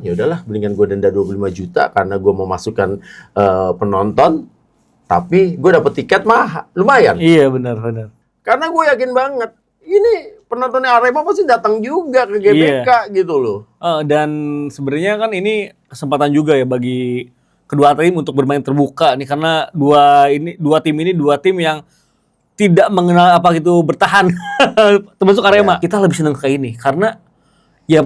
ya udahlah, mendingan gue denda 25 juta karena gue mau masukkan penonton, tapi gue dapet tiket mah lumayan. Iya, benar. Karena gue yakin banget, ini penontonnya Arema pasti datang juga ke GBK gitu loh. Dan sebenarnya kan ini kesempatan juga ya bagi kedua tim untuk bermain terbuka nih, karena dua tim yang tidak mengenal apa gitu bertahan. Termasuk Arema. Kita lebih senang kayak ini karena ya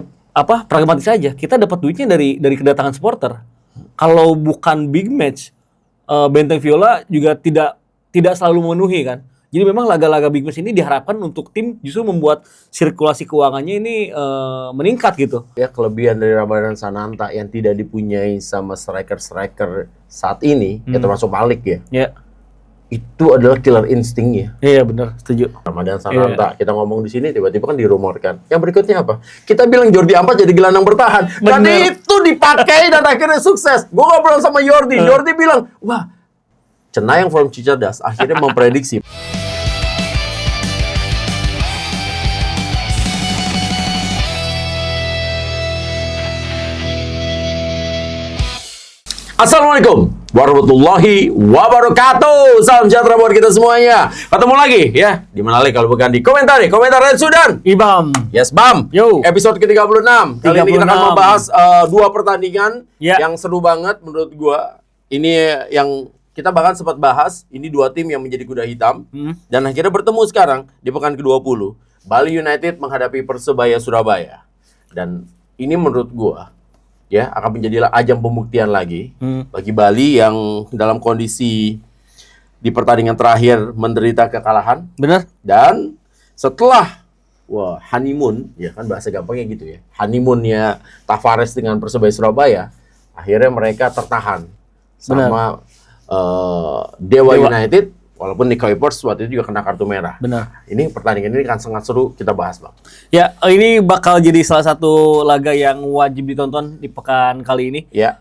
pragmatis saja. Kita dapat duitnya dari kedatangan supporter. Kalau bukan big match, Benteng Viola juga tidak selalu memenuhi kan. Jadi memang laga-laga big match ini diharapkan untuk tim justru membuat sirkulasi keuangannya ini meningkat gitu. Ya, kelebihan dari Ramadan Sananta yang tidak dipunyai sama striker-striker saat ini, ya termasuk Malik ya. Ya. Itu adalah killer instingnya. Iya, benar, setuju. Ramadan Sananta, kita ngomong di sini tiba-tiba kan dirumorkan. Yang berikutnya apa? Kita bilang Jordi Amat jadi gelandang bertahan. Dan itu dipakai dan akhirnya sukses. Gue ngobrol sama Jordi. Jordi bilang, wah, Cenayang from Cicadas akhirnya memprediksi. Assalamualaikum warahmatullahi wabarakatuh. Salam sejahtera buat kita semuanya. Ketemu lagi ya. Di mana lagi kalau bukan di komentar Red Sudan. Ibam. Yes, Bam. Yo. Episode ke-36. Kali ini kita akan membahas dua pertandingan yang seru banget menurut gua. Ini yang kita bahkan sempat bahas. Ini dua tim yang menjadi kuda hitam. Dan akhirnya bertemu sekarang di pekan ke-20. Bali United menghadapi Persebaya Surabaya. Dan ini menurut gua ya akan menjadi ajang pembuktian lagi bagi Bali yang dalam kondisi di pertandingan terakhir menderita kekalahan. Benar. Dan setelah honeymoon, ya kan bahasa gampangnya gitu ya, honeymoonnya Tavares dengan Persebaya Surabaya, akhirnya mereka tertahan sama Dewa United. Walaupun Nick Kuipers waktu itu juga kena kartu merah. Benar. Ini pertandingan ini kan sangat seru, kita bahas, Bang. Ya, ini bakal jadi salah satu laga yang wajib ditonton di pekan kali ini. Ya.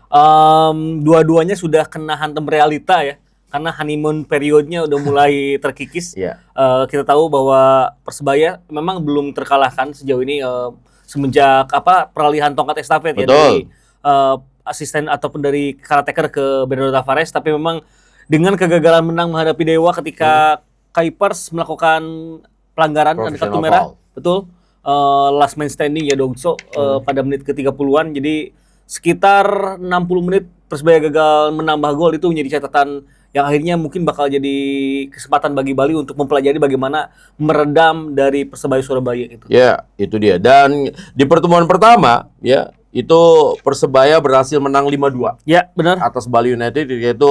Dua-duanya sudah kena hantam realita ya. Karena honeymoon periodnya udah mulai terkikis. Ya. Kita tahu bahwa Persebaya memang belum terkalahkan sejauh ini semenjak peralihan tongkat estafet ya dari asisten ataupun dari caretaker ke Bernardo Tavares, tapi memang dengan kegagalan menang menghadapi Dewa ketika Kuipers melakukan pelanggaran ada kartu merah. Betul. Last man standing ya Dongso pada menit ke-30-an. Jadi sekitar 60 menit Persebaya gagal menambah gol, itu menjadi catatan yang akhirnya mungkin bakal jadi kesempatan bagi Bali untuk mempelajari bagaimana meredam dari Persebaya Surabaya itu. Ya, itu dia. Dan di pertemuan pertama ya itu Persebaya berhasil menang 5-2. Ya, benar. Atas Bali United, yaitu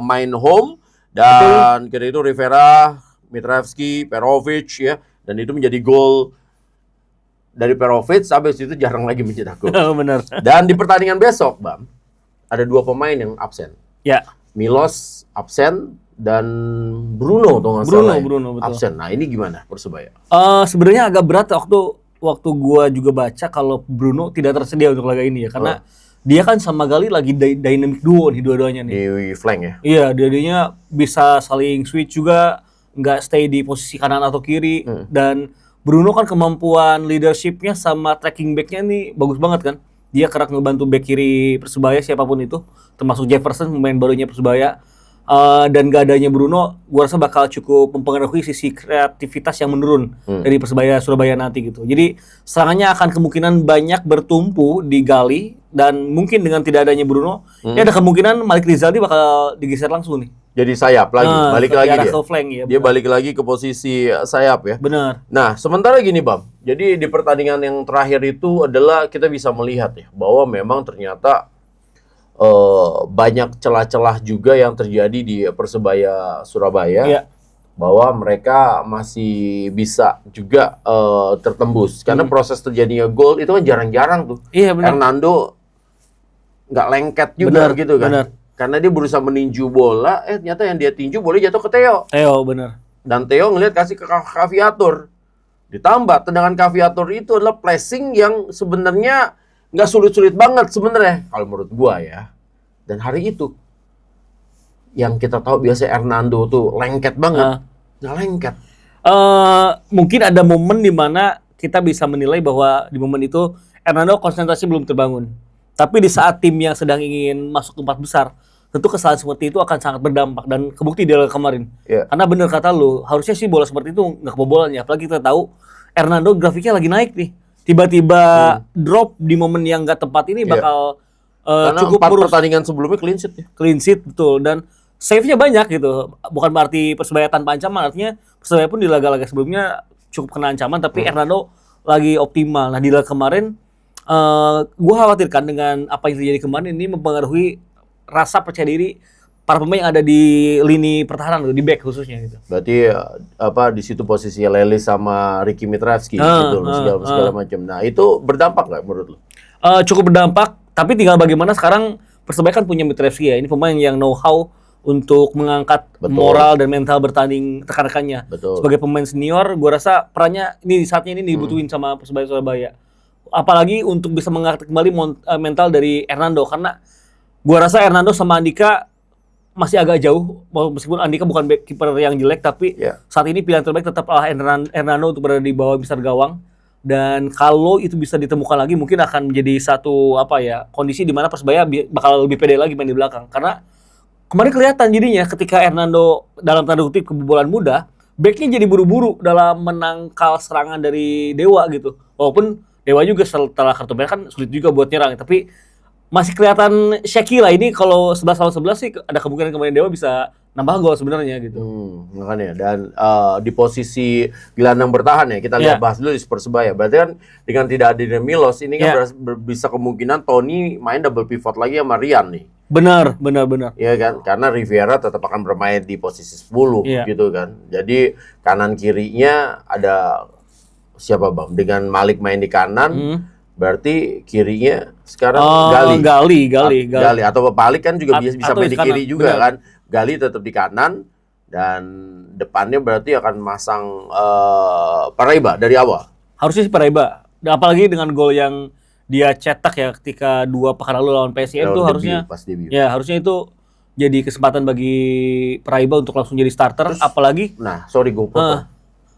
main home dan kira itu Rivera, Mitrevski, Perovic ya, dan itu menjadi gol dari Perovic. Habis itu jarang lagi mencetak gol. Benar. Dan di pertandingan besok, Bam, ada dua pemain yang absen. Ya. Milos absen dan Bruno tuh nggak salah. Bruno, betul. Absen. Nah, ini gimana Persebaya? Sebenarnya agak berat waktu gua juga baca kalau Bruno tidak tersedia untuk laga ini ya, karena dia kan sama Gali lagi dynamic duo nih dua-duanya nih. Di flank ya? Iya, dia bisa saling switch juga, nggak stay di posisi kanan atau kiri. Dan Bruno kan kemampuan leadershipnya sama tracking backnya nih bagus banget kan. Dia kerap ngebantu back kiri Persebaya siapapun itu, termasuk Jefferson pemain barunya Persebaya. Dan gak adanya Bruno, gue rasa bakal cukup mempengaruhi sisi kreativitas yang menurun dari Persebaya Surabaya nanti gitu. Jadi serangannya akan kemungkinan banyak bertumpu di Gali, dan mungkin dengan tidak adanya Bruno, ya ada kemungkinan Malik Rizaldi bakal digeser langsung nih. Jadi sayap lagi, balik lagi dia. Flank, ya, dia balik lagi ke posisi sayap ya. Benar. Nah, sementara gini Bam, jadi di pertandingan yang terakhir itu adalah kita bisa melihat ya bahwa memang ternyata banyak celah-celah juga yang terjadi di Persebaya Surabaya, bahwa mereka masih bisa juga tertembus karena proses terjadinya gol itu kan jarang-jarang tuh. Iya, benar. Hernando nggak lengket juga gitu kan, karena dia berusaha meninju bola, ternyata yang dia tinju boleh jatuh ke Theo. Benar. Dan Theo ngelihat kasih ke Kaviatur, ditambah tendangan Kaviatur itu adalah pressing yang sebenarnya nggak sulit-sulit banget sebenarnya kalau menurut gua ya. Dan hari itu yang kita tahu biasa Hernando tuh lengket banget, nggak lengket. Mungkin ada momen di mana kita bisa menilai bahwa di momen itu Hernando konsentrasi belum terbangun. Tapi di saat tim yang sedang ingin masuk ke 4 besar, tentu kesalahan seperti itu akan sangat berdampak dan kebukti di Liga kemarin. Karena bener kata lu, harusnya sih bola seperti itu nggak kebobolan ya. Apalagi kita tahu Hernando grafiknya lagi naik nih. Tiba-tiba drop di momen yang nggak tepat ini bakal cukup 4 pertandingan sebelumnya clean sheet ya. Clean sheet betul, dan save-nya banyak gitu. Bukan berarti Persebaya tanpa ancaman, artinya Persebaya pun di laga-laga sebelumnya cukup kena ancaman, tapi Hernando lagi optimal. Nah di laga kemarin gue khawatirkan dengan apa yang terjadi kemarin ini mempengaruhi rasa percaya diri para pemain yang ada di lini pertahanan, di back khususnya gitu. Berarti di situ posisi Lelis sama Ricky Mitrevski gitu segala macam. Nah, itu berdampak nggak menurut lo? Cukup berdampak, tapi tinggal bagaimana sekarang Persebaya kan punya Mitrevski ya. Ini pemain yang know-how untuk mengangkat moral dan mental bertanding rekan-rekannya. Sebagai pemain senior, gue rasa perannya ini saatnya ini dibutuhin sama Persebaya Surabaya. Apalagi untuk bisa mengangkat kembali mental dari Hernando, karena gua rasa Hernando sama Andika masih agak jauh, meskipun Andika bukan back kiper yang jelek, tapi saat ini pilihan terbaik tetap Hernando untuk berada di bawah besar gawang. Dan kalau itu bisa ditemukan lagi, mungkin akan menjadi satu kondisi di mana Persebaya bakal lebih pede lagi main di belakang. Karena kemarin kelihatan jadinya ketika Hernando dalam tanda kutip kebobolan mudah, backnya jadi buru-buru dalam menangkal serangan dari Dewa gitu. Walaupun Dewa juga setelah kartu merah kan sulit juga buat nyerang, tapi masih kelihatan shaky lah. Ini kalau 11-11 sih ada kemungkinan kemarin Dewa bisa nambah gol sebenarnya gitu. Makanya dan di posisi gelandang bertahan ya kita lihat bahas dulu di Persebaya. Berarti kan dengan tidak hadirnya Milos ini kan bisa kemungkinan Tony main double pivot lagi sama Rian nih. Benar. Iya kan? Karena Rivera tetap akan bermain di posisi 10 gitu kan. Jadi kanan kirinya ada siapa Bang? Dengan Malik main di kanan, berarti kirinya sekarang Gali atau Malik kan juga bisa main di kiri juga kan. Gali tetap di kanan dan depannya berarti akan masang Paraiba dari awal. Harusnya sih Paraiba. Apalagi dengan gol yang dia cetak ya ketika 2 pekan lalu lawan PSM itu harusnya harusnya itu jadi kesempatan bagi Paraiba untuk langsung jadi starter. Terus, apalagi sorry gue potong.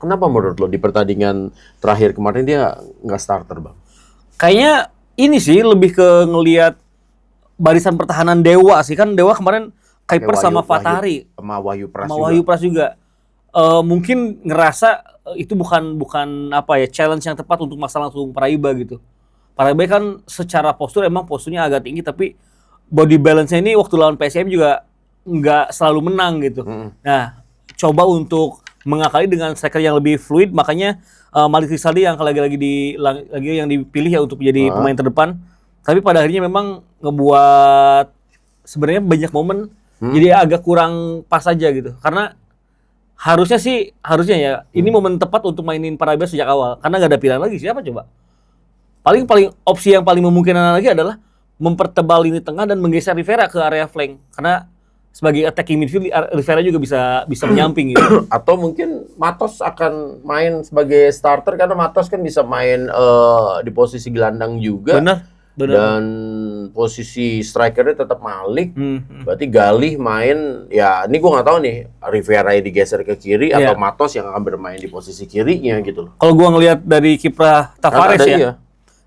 Kenapa menurut lo di pertandingan terakhir kemarin dia nggak starter, Bang? Kayaknya ini sih lebih ke ngelihat barisan pertahanan Dewa sih. Kan Dewa kemarin Kuiper sama Fatahari. Sama Wahyu Pras juga. Mungkin ngerasa itu bukan challenge yang tepat untuk masa langsung Paraiba gitu. Paraiba kan secara postur emang posturnya agak tinggi, tapi body balance-nya ini waktu lawan PSM juga nggak selalu menang gitu. Nah, coba untuk mengakali dengan striker yang lebih fluid, makanya Malik Rizaldi yang lagi yang dipilih ya untuk menjadi pemain terdepan. Tapi pada akhirnya memang ngebuat sebenarnya banyak momen jadi agak kurang pas aja gitu. Karena harusnya ya ini momen tepat untuk mainin Paraiba sejak awal, karena nggak ada pilihan lagi. Siapa coba? Paling opsi yang paling memungkinkan lagi adalah mempertebal lini tengah dan menggeser Rivera ke area flank, karena sebagai attacking midfield Rivera juga bisa menyamping gitu. Atau mungkin Matos akan main sebagai starter karena Matos kan bisa main di posisi gelandang juga. Benar. Dan posisi strikernya tetap Malik. Berarti Galih main ya, ini gua nggak tahu nih Rivera digeser ke kiri atau Matos yang akan bermain di posisi kirinya gitu loh. Kalau gua ngelihat dari kiprah Tavares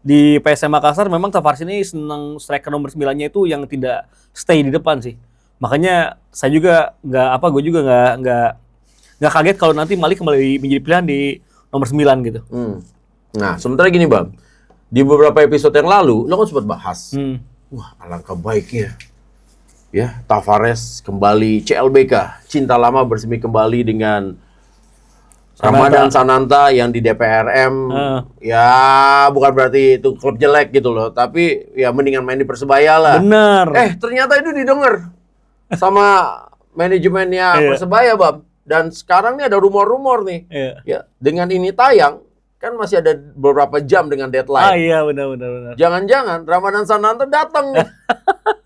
di PSM Makassar, memang Tavares ini senang striker nomor 9-nya itu yang tidak stay di depan sih. Makanya saya juga gue juga nggak kaget kalau nanti Malik kembali menjadi pilihan di nomor 9 gitu. Nah, sementara gini Bang, di beberapa episode yang lalu lo kan sempat bahas, wah alangkah baiknya ya Tavares kembali CLBK, cinta lama bersemi kembali dengan Ramadan Sananta yang di DPRM. Ya bukan berarti itu klub jelek gitu loh, tapi ya mendingan main di Persebaya lah. Bener. Ternyata itu didengar sama manajemennya Persebaya, Bab. Dan sekarang nih ada rumor-rumor nih. Ya, dengan ini tayang kan masih ada beberapa jam dengan deadline. Iya, benar. Jangan-jangan Ramadan Sananta datang nih.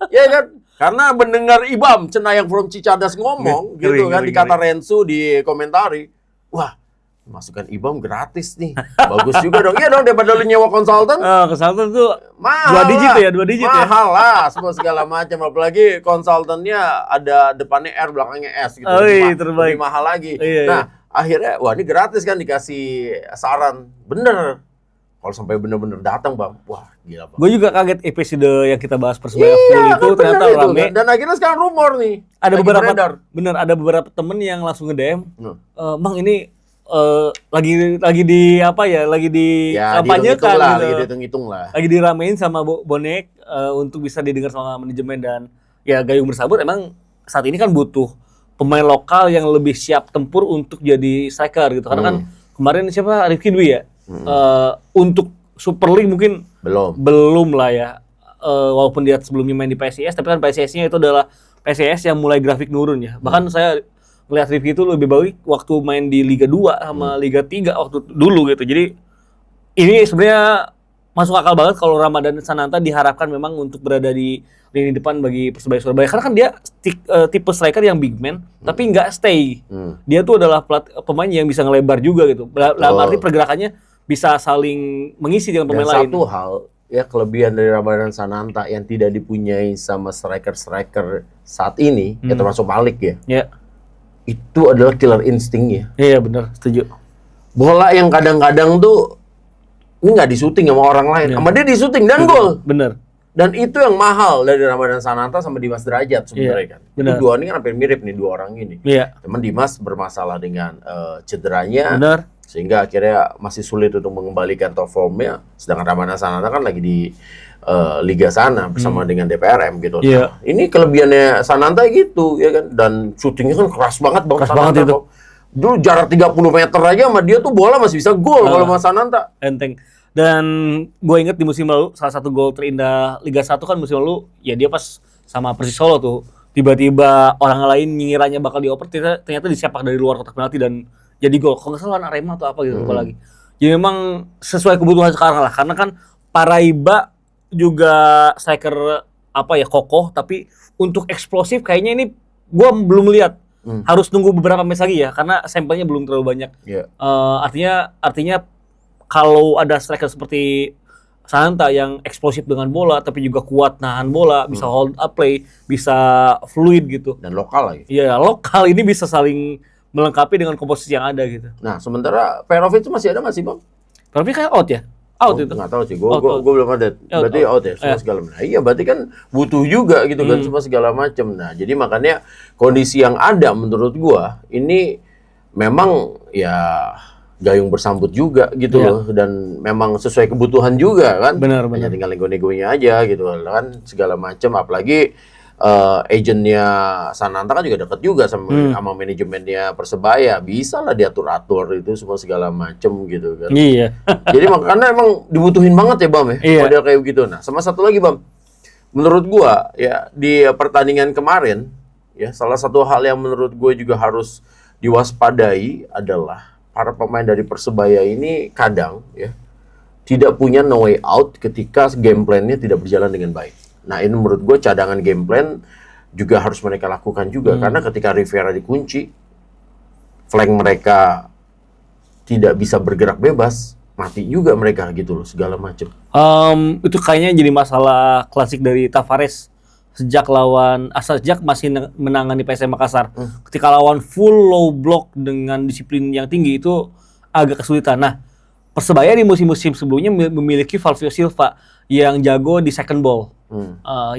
Ya kan? Karena mendengar Ibam Cenayang from Cicadas ngomong gitu kan, dikata Rensu di komentari. Wah, masukkan Ibam gratis nih. Bagus juga dong. Iya dong, daripada lu nyewa konsultan. Konsultan tuh mahal 2 digit ya, 2 digit ya. Mahal lah, semua segala macam. Apalagi konsultannya ada depannya R, belakangnya S gitu. Terbaik. Lebih mahal lagi. Nah, akhirnya wah ini gratis kan, dikasih saran. Bener. kalau sampai benar-benar datang Bang, wah gila Bang. Gue juga kaget episode yang kita bahas Persebaya full itu ternyata rame. Dan akhirnya sekarang rumor nih. Ada beberapa temen yang langsung nge-DM, Bang ini lagi di apa ya, lagi di kampanye kan, lagi dihitung-hitung lah. Lagi diramein sama Bonek untuk bisa didengar sama manajemen, dan ya Gayung Bersambut emang saat ini kan butuh pemain lokal yang lebih siap tempur untuk jadi striker gitu. Karena kan kemarin siapa, Rifki Dwi ya, untuk Super League mungkin belum lah ya. Walaupun dia sebelumnya main di PSIS, tapi kan PSIS-nya itu adalah PSIS yang mulai grafik nurun ya. Bahkan saya lihat Rifki itu lebih baik waktu main di Liga 2 sama Liga 3 waktu dulu gitu. Jadi ini sebenarnya masuk akal banget kalau Ramadan Sananta diharapkan memang untuk berada di lini depan bagi Persebaya Surabaya. Karena kan dia tipe striker yang big man, tapi nggak stay. Dia tuh adalah pemain yang bisa ngelebar juga gitu. Dalam arti pergerakannya bisa saling mengisi dengan pemain lain. Satu hal, ya kelebihan dari Ramadan Sananta yang tidak dipunyai sama striker-striker saat ini, ya termasuk Malik ya. Yeah. Itu adalah killer instingnya. Iya benar, setuju. Bola yang kadang-kadang tuh ini nggak disuting sama orang lain, sama dia disuting dan gol. Bener. Dan itu yang mahal dari Ramadan Sananta sama Dimas Derajat sebenarnya kan. Itu dua ini kan hampir mirip nih dua orang ini. Iya. Cuman Dimas bermasalah dengan cederanya, sehingga akhirnya masih sulit untuk mengembalikan top formnya. Sedangkan Ramadan Sananta kan lagi di Liga sana bersama dengan DPRM gitu. Iya. Nah, ini kelebihannya Sananta gitu ya kan, dan syutingnya kan keras banget Bang. Keras banget itu. Dulu jarak 30 meter aja sama dia tuh bola masih bisa gol kalau sama Sananta. Enteng. Dan gue inget di musim lalu salah satu gol terindah Liga 1 kan musim lalu ya dia pas sama Persis Solo tuh. Tiba-tiba orang lain ngiranya bakal dioper, ternyata disepak dari luar kotak penalti dan jadi gol. Kalau nggak salah Arema atau apa gitu apalagi. Jadi memang sesuai kebutuhan sekarang lah, karena kan Paraiba juga striker apa ya, kokoh, tapi untuk eksplosif kayaknya ini gue belum lihat. Harus nunggu beberapa match lagi ya, karena sampelnya belum terlalu banyak. Artinya kalau ada striker seperti Sananta yang eksplosif dengan bola, tapi juga kuat nahan bola, bisa hold up play, bisa fluid gitu. Dan lokal lagi. Iya, lokal ini bisa saling melengkapi dengan komposisi yang ada gitu. Nah, sementara Perovic itu masih ada nggak sih Bang? Perovic kayak out ya? Out itu? Nggak tahu sih, gue belum ada. Berarti out ya, semua segala macam. Nah, iya, berarti kan butuh juga gitu kan, semua segala macam. Nah, jadi makanya kondisi yang ada menurut gue ini memang ya Gayung Bersambut juga gitu loh, dan memang sesuai kebutuhan juga kan. Benar. Hanya tinggal nego-negonya aja gitu kan, segala macam. Apalagi agennya Sananta kan juga deket juga sama manajemennya Persebaya, bisa lah diatur-atur itu semua segala macem gitu kan. Iya. Jadi makanya emang dibutuhin banget ya Bam ya, model kayak gitu. Nah, sama satu lagi Bam, menurut gua ya di pertandingan kemarin ya, salah satu hal yang menurut gue juga harus diwaspadai adalah para pemain dari Persebaya ini kadang ya tidak punya no way out ketika game plan-nya tidak berjalan dengan baik. Nah, ini menurut gue cadangan game plan juga harus mereka lakukan juga. Karena ketika Rivera dikunci, flank mereka tidak bisa bergerak bebas, mati juga mereka gitu loh, segala macam. Itu kayaknya jadi masalah klasik dari Tavares sejak masih menangani PSM Makassar. Ketika lawan full low block dengan disiplin yang tinggi itu agak kesulitan. Nah, Persebaya di musim-musim sebelumnya memiliki Valvio Silva yang jago di second ball.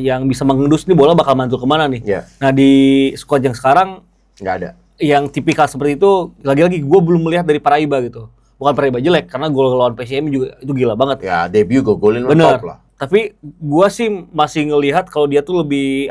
Yang bisa mengendus nih bola bakal mantul kemana nih. Nah, di squad yang sekarang nggak ada yang tipikal seperti itu. Lagi-lagi gue belum melihat dari Paraiba gitu. Bukan Paraiba jelek, karena gol lawan PSM juga itu gila banget. Ya, debut golin top lah. Tapi gue sih masih ngelihat kalau dia tuh lebih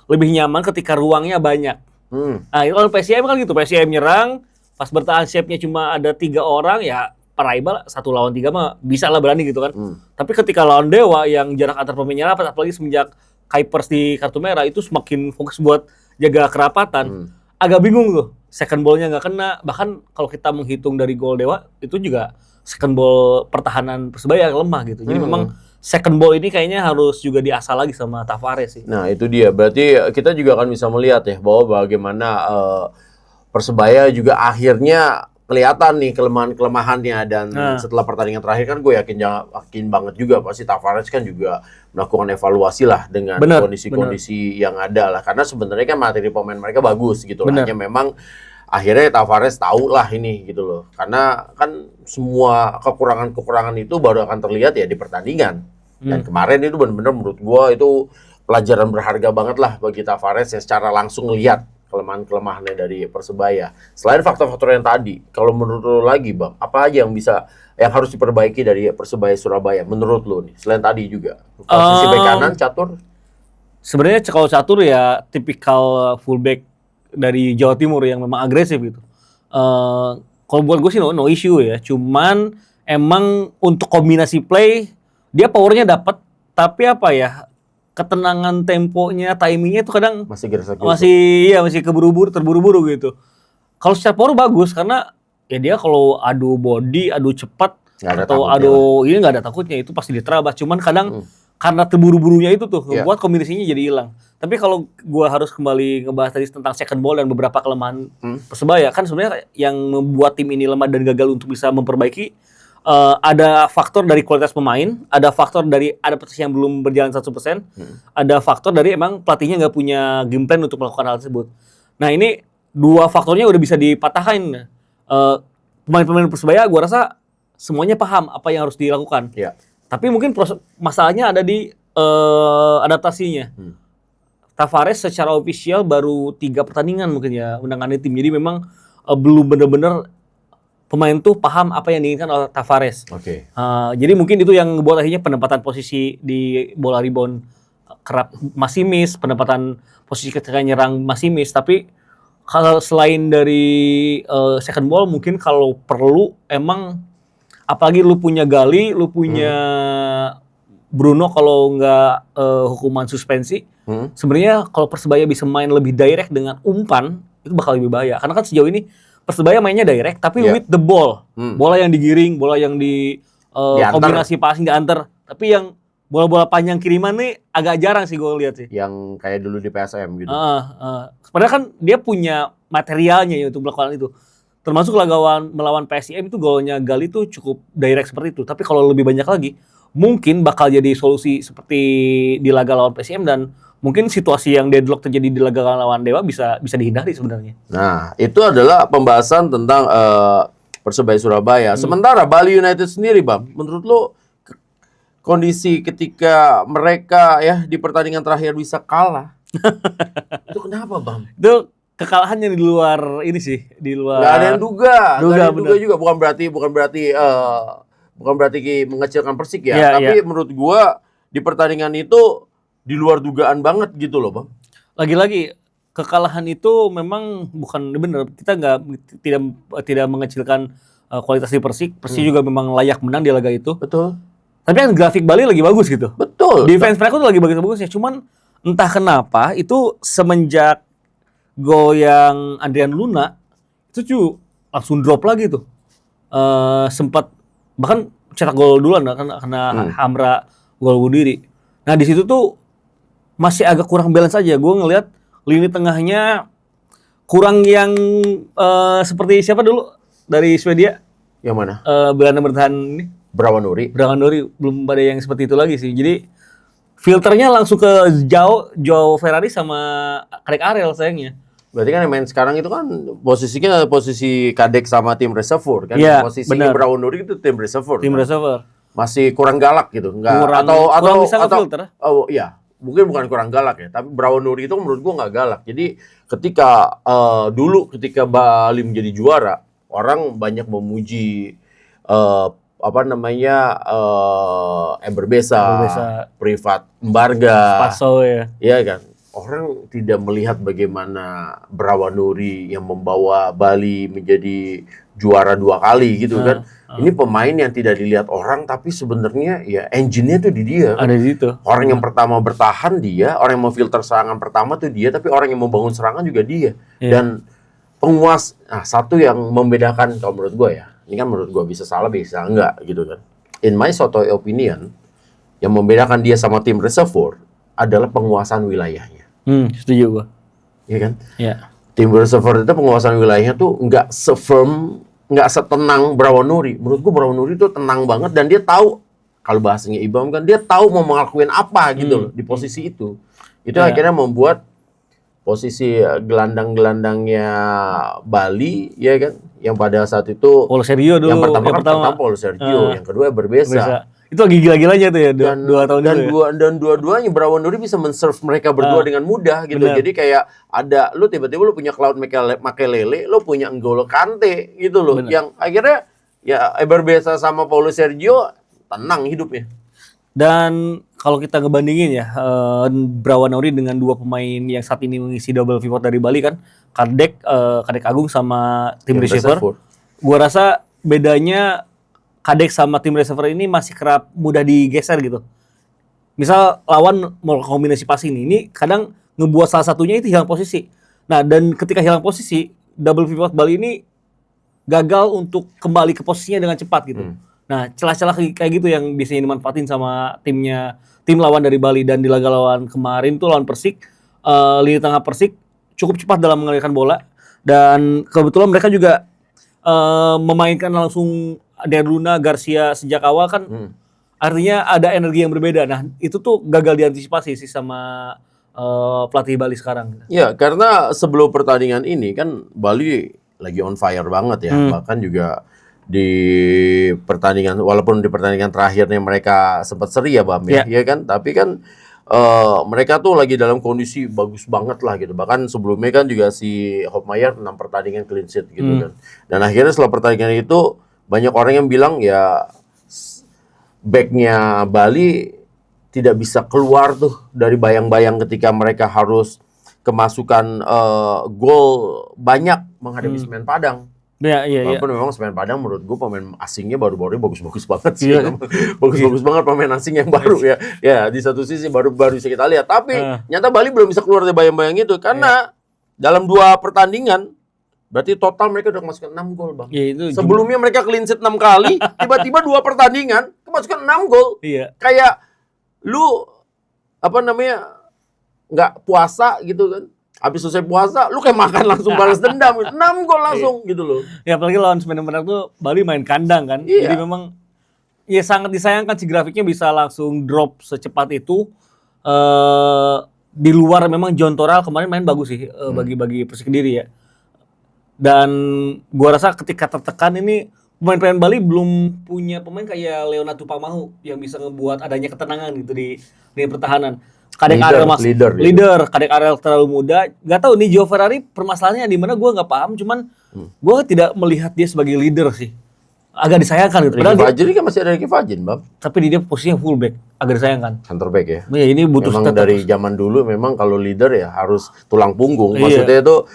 lebih nyaman ketika ruangnya banyak. Nah, itu lawan PSM kan gitu. PSM nyerang, pas bertahan shape-nya cuma ada 3 orang, ya Paraiba 1 lawan 3 mah bisa lah berani gitu kan. Tapi ketika lawan Dewa yang jarak antar pemainnya rapat, apalagi semenjak Kuipers di kartu merah, itu semakin fokus buat jaga kerapatan. Agak bingung tuh, second ball-nya nggak kena. Bahkan kalau kita menghitung dari gol Dewa, itu juga second ball pertahanan Persebaya lemah gitu. Jadi memang second ball ini kayaknya harus juga diasah lagi sama Tavares sih. Nah, itu dia. Berarti kita juga akan bisa melihat ya bahwa bagaimana Persebaya juga akhirnya kelihatan nih kelemahan-kelemahannya, dan setelah pertandingan terakhir kan gue yakin banget juga pasti Tavares kan juga melakukan evaluasi lah dengan kondisi-kondisi yang ada lah, karena sebenarnya kan materi pemain mereka bagus gitu. Hanya memang akhirnya Tavares tahu lah ini gitu loh. Karena kan semua kekurangan-kekurangan itu baru akan terlihat ya di pertandingan. Dan kemarin itu benar-benar menurut gua itu pelajaran berharga banget lah bagi Tavares yang secara langsung lihat kelemahan-kelemahannya dari Persebaya. Selain faktor-faktor yang tadi, kalau menurut lo lagi Bang, apa aja yang harus diperbaiki dari Persebaya Surabaya menurut lo nih? Selain tadi juga. Posisi bek kanan Catur? Sebenarnya kalau Catur ya tipikal fullback dari Jawa Timur yang memang agresif gitu. Kalau buat gue sih no issue ya. Cuman emang untuk kombinasi play dia powernya dapat, tapi apa ya, ketenangan temponya, timingnya itu kadang Masih gerasa masih terburu-buru gitu. Kalau secara power bagus karena ya dia kalau adu body, adu cepat atau adu ini nggak ada takutnya, itu pasti diterabas. Cuman kadang karena terburu-burunya itu tuh buat kombinasinya jadi hilang. Tapi kalau gua harus kembali ngebahas tadi tentang second ball dan beberapa kelemahan Persebaya, kan sebenarnya yang membuat tim ini lemah dan gagal untuk bisa memperbaiki, ada faktor dari kualitas pemain, ada faktor dari adaptasi yang belum berjalan 100%, ada faktor dari emang pelatihnya nggak punya game plan untuk melakukan hal tersebut. Nah ini dua faktornya udah bisa dipatahkan. Pemain-pemain Persebaya gua rasa semuanya paham apa yang harus dilakukan. Yeah. Tapi mungkin masalahnya ada di adaptasinya. Tavares secara ofisial baru 3 pertandingan mungkin ya menangani tim, jadi memang belum benar-benar pemain tuh paham apa yang diinginkan oleh Tavares. Oke. Jadi mungkin itu yang membuat akhirnya penempatan posisi di bola rebound kerap masih miss, penempatan posisi ketika nyerang masih miss. Tapi kalau selain dari second ball, mungkin kalau perlu emang, apalagi lu punya Gali, lu punya Bruno kalau nggak hukuman suspensi, sebenarnya kalau Persebaya bisa main lebih direct dengan umpan, itu bakal lebih bahaya. Karena kan sejauh ini Persebaya mainnya direct, tapi with the ball. Bola yang digiring, bola yang kombinasi passing diantar. Tapi yang bola-bola panjang kiriman nih agak jarang sih gue lihat sih. Yang kayak dulu di PSM gitu. Padahal kan dia punya materialnya ya untuk melakukan itu. Termasuk melawan PSIM itu golnya Gali tuh cukup direct seperti itu. Tapi kalau lebih banyak lagi, mungkin bakal jadi solusi seperti di laga lawan PSIM, dan mungkin situasi yang deadlock terjadi di laga lawan Dewa bisa dihindari sebenarnya. Nah, itu adalah pembahasan tentang Persebaya Surabaya. Sementara Bali United sendiri, Bang, menurut lo kondisi ketika mereka ya di pertandingan terakhir bisa kalah, itu kenapa, Bang? Itu kekalahannya di luar ini sih, di luar. Gak ada yang duga juga. Bukan berarti mengecilkan Persik ya, tapi menurut gua di pertandingan itu di luar dugaan banget gitu loh, Bang. Lagi-lagi kekalahan itu memang bukan benar. Kita tidak mengecilkan kualitas di Persik. Persik juga memang layak menang di laga itu. Betul. Tapi kan grafik Bali lagi bagus gitu. Betul. Defense mereka tuh lagi bagus-bagusnya. Cuman entah kenapa itu semenjak gol yang Adrian Luna itu langsung drop lagi tuh. Sempat bahkan cetak gol duluan karena Hamra gol bunuh diri. Nah di situ tuh masih agak kurang balance aja. Gue ngelihat lini tengahnya kurang yang seperti siapa dulu dari Swedia? Yang mana? Belanda bertahan ini. Brawan Nuri belum ada yang seperti itu lagi sih. Jadi filternya langsung ke Joao Ferrari sama Kadek Ariel sayangnya. Berarti kan yang main sekarang itu kan posisinya posisi Kadek sama tim reservoir kan. Posisi Brawan Nuri itu tim reservoir. Tim reservoir. Masih kurang galak gitu, enggak kurang bisa filter. Oh iya, mungkin bukan kurang galak ya, tapi Brawan Nuri itu menurut gua nggak galak. Jadi ketika Bali menjadi juara, orang banyak memuji Ember Besa, Privat Mbarga, Paso ya. Iya kan. Orang tidak melihat bagaimana Brawan Nuri yang membawa Bali menjadi juara 2 kali gitu kan. Ini pemain yang tidak dilihat orang, tapi sebenarnya ya engine-nya tuh di dia. Ada di situ. Orang yang pertama bertahan dia, orang yang memfilter serangan pertama tuh dia, tapi orang yang membangun serangan juga dia. Dan penguas, satu yang membedakan kalau menurut gue ya, ini kan menurut gue bisa salah bisa enggak gitu kan. In my soto opinion, yang membedakan dia sama tim reservoir adalah penguasaan wilayahnya. Setuju gue. Iya kan? Iya. Tim reservoir itu penguasaan wilayahnya tuh nggak se-firm, nggak setenang Brawan Nuri. Menurut gue Brawan Nuri tuh tenang banget dan dia tahu, kalau bahasanya Ibam kan, dia tahu mau ngelakuin apa gitu loh di posisi itu. Itu akhirnya membuat posisi gelandang-gelandangnya Bali, ya kan? Yang pada saat itu Paulo Sergio dulu. yang pertama Paulo Sergio, yang kedua Berbesa. Itu lagi gila-gilanya tuh ya, dua tahun dulu ya. Dan dua-duanya Brawan Nuri bisa men-serve mereka berdua dengan mudah gitu. Bener. Jadi kayak ada lu tiba-tiba lu punya Claude Makelele, lu punya N'Golo Kante gitu loh. Bener. Yang akhirnya ya Berbesa sama Paulo Sergio tenang hidupnya. Dan kalau kita ngebandingin ya, Brawan Nuri dengan dua pemain yang saat ini mengisi double pivot dari Bali kan, Kadek Agung sama tim receiver. Gua rasa bedanya Kadek sama tim receiver ini masih kerap mudah digeser gitu. Misal lawan mau kombinasi passing ini kadang ngebuat salah satunya itu hilang posisi. Nah, dan ketika hilang posisi, double pivot Bali ini gagal untuk kembali ke posisinya dengan cepat gitu. Nah, celah-celah kayak gitu yang biasanya dimanfaatin sama tim lawan dari Bali. Dan di laga lawan kemarin tuh lawan Persik, lini tengah Persik cukup cepat dalam mengalirkan bola. Dan kebetulan mereka juga memainkan langsung Derluna, Garcia sejak awal kan, artinya ada energi yang berbeda. Nah, itu tuh gagal diantisipasi sih sama pelatih Bali sekarang. Ya, karena sebelum pertandingan ini kan Bali lagi on fire banget ya. Bahkan juga di pertandingan, walaupun di pertandingan terakhirnya mereka sempat seri ya Bam ya, ya kan? Tapi kan mereka tuh lagi dalam kondisi bagus banget lah gitu. Bahkan sebelumnya kan juga si Hopmeyer 6 pertandingan clean sheet gitu kan. Dan akhirnya setelah pertandingan itu banyak orang yang bilang ya backnya Bali tidak bisa keluar tuh dari bayang-bayang ketika mereka harus kemasukan gol banyak menghadapi Semen Padang. Iya. Walaupun memang Semen Padang menurut gue pemain asingnya baru-baru bagus-bagus banget sih. Bagus-bagus banget pemain asing yang baru ya. Ya di satu sisi baru bisa kita lihat. Tapi nyata Bali belum bisa keluar dari bayang-bayang itu karena dalam 2 pertandingan berarti total mereka udah kemasukan 6 gol, Bang. Ya, itu sebelumnya mereka clean sheet 6 kali, tiba-tiba 2 pertandingan kemasukan 6 gol. Iya. Kayak lu nggak puasa gitu kan. Habis selesai puasa, lu kayak makan langsung balas dendam. 6 gol langsung gitu loh. Ya apalagi lawan Semen Padang tuh Bali main kandang kan. Jadi memang ya sangat disayangkan si grafiknya bisa langsung drop secepat itu. Di luar memang John Toral kemarin main bagus sih bagi Persik Kediri ya. Dan gua rasa ketika tertekan ini pemain-pemain Bali belum punya pemain kayak Leonardo Pamahu yang bisa ngebuat adanya ketenangan gitu di pertahanan. Kadek Ariel leader, Kadek Ariel terlalu muda. Gak tahu nih Gio Ferrari permasalahannya di mana gua nggak paham. Cuman gua tidak melihat dia sebagai leader sih. Agak disayangkan gitu. Ricky Fajin kan masih ada Ricky Fajin, Bang. Tapi dia posisinya fullback, agak disayangkan. Center back ya. Ya ini butuh memang dari zaman dulu memang kalau leader ya harus tulang punggung. Maksudnya itu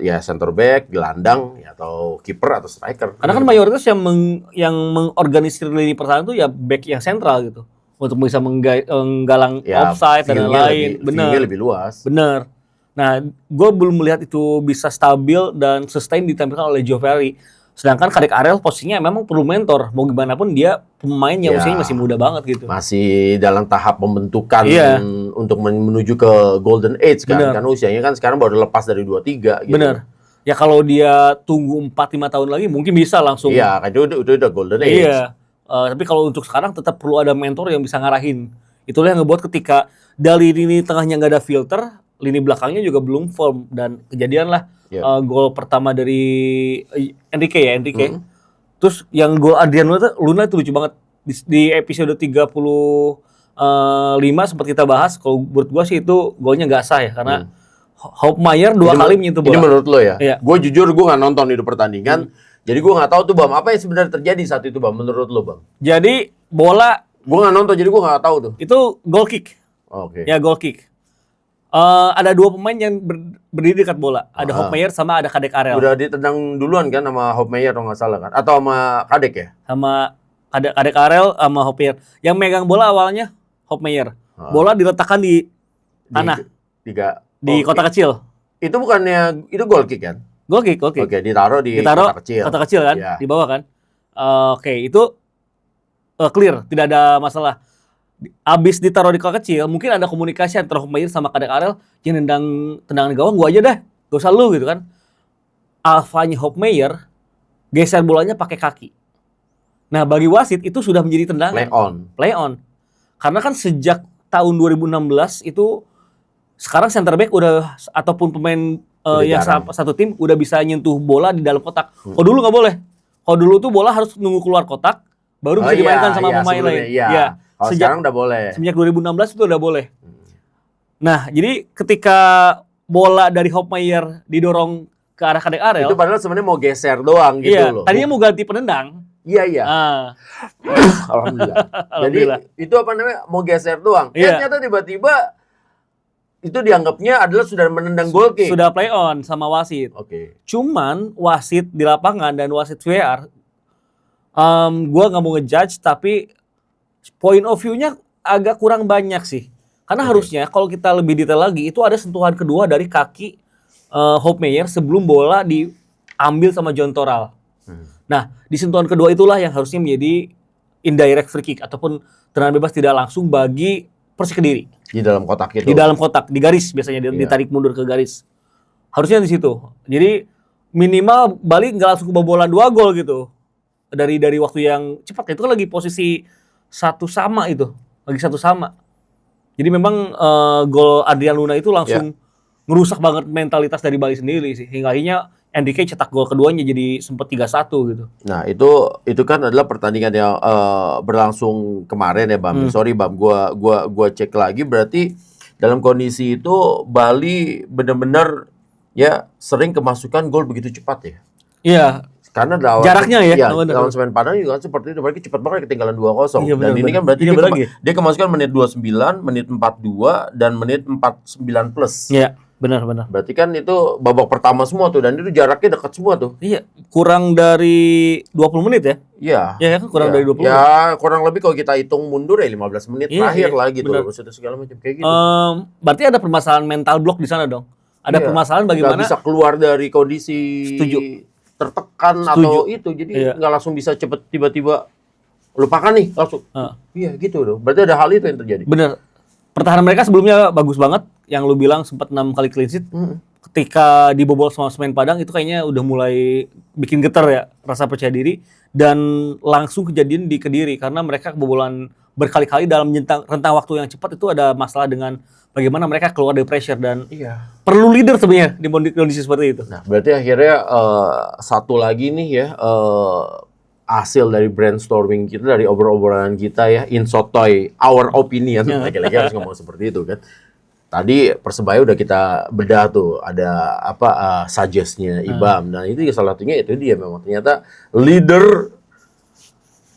ya center back, gelandang ya, atau kiper atau striker. Karena kan mayoritas yang mengorganisir lini pertahanan itu ya back yang sentral gitu. Untuk bisa menggalang offside dan lain-lain. Benar. Lebih luas. Benar. Nah, gue belum melihat itu bisa stabil dan sustain ditampilkan oleh Gio Ferrari. Sedangkan Kadek Ariel posisinya memang perlu mentor. Mau gimana pun dia pemain yang usianya masih muda banget gitu. Masih dalam tahap pembentukan untuk menuju ke Golden Age kan. Karena usianya kan sekarang baru lepas dari 23 gitu. Bener. Ya kalau dia tunggu 4-5 tahun lagi mungkin bisa langsung. Iya, kan itu udah Golden Age. Iya. Tapi kalau untuk sekarang tetap perlu ada mentor yang bisa ngarahin. Itulah yang ngebuat ketika dari lini tengahnya nggak ada filter, lini belakangnya juga belum firm. Dan kejadian lah gol pertama dari Enrique. Terus yang gol Adrian Luna itu lucu banget. Di episode 35 sempat kita bahas, kalau menurut gua sih itu golnya nggak sah ya, karena Hopmeyer 2 kali menyentuh bola. Ini menurut lo ya? Iya. Gue jujur gue nggak nonton itu pertandingan, jadi gue nggak tahu tuh Bam, apa yang sebenarnya terjadi saat itu Bam, menurut lo Bam? Jadi bola, gue nggak nonton jadi gue nggak tahu tuh. Itu goal kick. Oke. Ya goal kick. Ada 2 pemain yang berdiri dekat bola. Ada Hopmeyer sama ada Kadek Ariel. Udah ditendang duluan kan sama Hopmeyer kalau nggak salah kan? Atau sama Kadek ya? Sama Kadek Ariel sama Hopmeyer. Yang megang bola awalnya Hopmeyer. Bola diletakkan di tanah. Di kotak kecil. Itu bukannya, itu goal kick kan? Goal kick. Oke, ditaruh di kotak kecil. Kotak kecil kan? Ya. Di bawah kan? Oke, itu clear, tidak ada masalah. Abis ditaruh di kotak kecil, mungkin ada komunikasi antara Hopmeyer sama Kadek Ariel, yang nendang tendangan gawang, gua aja dah, gak usah lu gitu kan. Alfanya Hopmeyer geser bolanya pakai kaki. Nah, bagi wasit itu sudah menjadi tendangan. Play on. Karena kan sejak tahun 2016 itu sekarang center back udah ataupun pemain yang satu tim udah bisa nyentuh bola di dalam kotak. Kalau dulu nggak boleh. Kalau dulu tuh bola harus nunggu keluar kotak baru bisa dimainkan sama pemain lain. Iya. Kalau sekarang udah boleh. Semenjak 2016 itu udah boleh. Nah, jadi ketika bola dari Hofmeier didorong ke arah Kadek Arel. Itu padahal sebenarnya mau geser doang gitu loh. Tadinya mau ganti penendang. Iya. Alhamdulillah. Jadi itu apa namanya? Mau geser doang. Ternyata tiba-tiba itu dianggapnya adalah sudah menendang goal kick. Sudah play on sama wasit. Oke. Cuman wasit di lapangan dan wasit VAR, gua nggak mau ngejudge, tapi point of view-nya agak kurang banyak sih. Karena harusnya kalau kita lebih detail lagi, itu ada sentuhan kedua dari kaki Hofmeier sebelum bola diambil sama John Toral. Nah, di sentuhan kedua itulah yang harusnya menjadi indirect free kick ataupun tendangan bebas tidak langsung bagi Persik Kediri. Di dalam kotak itu. Di dalam kotak, di garis biasanya ditarik mundur ke garis. Harusnya di situ. Jadi minimal Bali nggak langsung kebobolan 2 gol gitu. Dari waktu yang cepat. Itu kan lagi posisi 1 sama itu. Lagi 1 sama. Jadi memang gol Adrian Luna itu langsung ngerusak banget mentalitas dari Bali sendiri sih. Hingga akhirnya NDK cetak gol keduanya jadi sempat 3-1 gitu. Nah, itu kan adalah pertandingan yang berlangsung kemarin ya, Bam. Sorry, Bam, gua cek lagi, berarti dalam kondisi itu Bali benar-benar ya sering kemasukan gol begitu cepat ya. Iya. Karena jaraknya lawan Semen Padang juga seperti itu, mereka cepat banget ketinggalan 2-0. Iya, dan ini kan berarti dia kemasukan menit 29, menit 42 dan menit 49 plus. Iya. Benar. Berarti kan itu babak pertama semua tuh, dan itu jaraknya dekat semua tuh. Iya, kurang dari 20 menit ya? Iya. Iya kan, kurang dari 20 menit. Ya, kurang lebih kalau kita hitung mundur ya 15 menit terakhir lah gitu. Maksudnya segala macam kayak gitu. Berarti ada permasalahan mental block di sana dong? Ada permasalahan bagaimana? Nggak bisa keluar dari kondisi tertekan atau itu. Jadi nggak langsung bisa cepet tiba-tiba lupakan nih langsung. Iya gitu dong. Berarti ada hal itu yang terjadi. Bener. Pertahanan mereka sebelumnya bagus banget. Yang lu bilang sempat 6 kali clean sheet. Ketika dibobol sama Semen Padang itu kayaknya udah mulai bikin getar ya rasa percaya diri. Dan langsung kejadian di Kediri karena mereka kebobolan berkali-kali dalam rentang waktu yang cepat. Itu ada masalah dengan bagaimana mereka keluar dari pressure dan perlu leader sebenarnya di kondisi seperti itu. Nah, berarti akhirnya satu lagi nih ya, hasil dari brainstorming kita, dari obrolan kita ya, in sotoy our opinion, lagi-lagi harus ngomong seperti itu kan. Tadi Persebaya udah kita bedah tuh, ada suggest-nya Ibam, dan itu salah satunya itu dia memang ternyata leader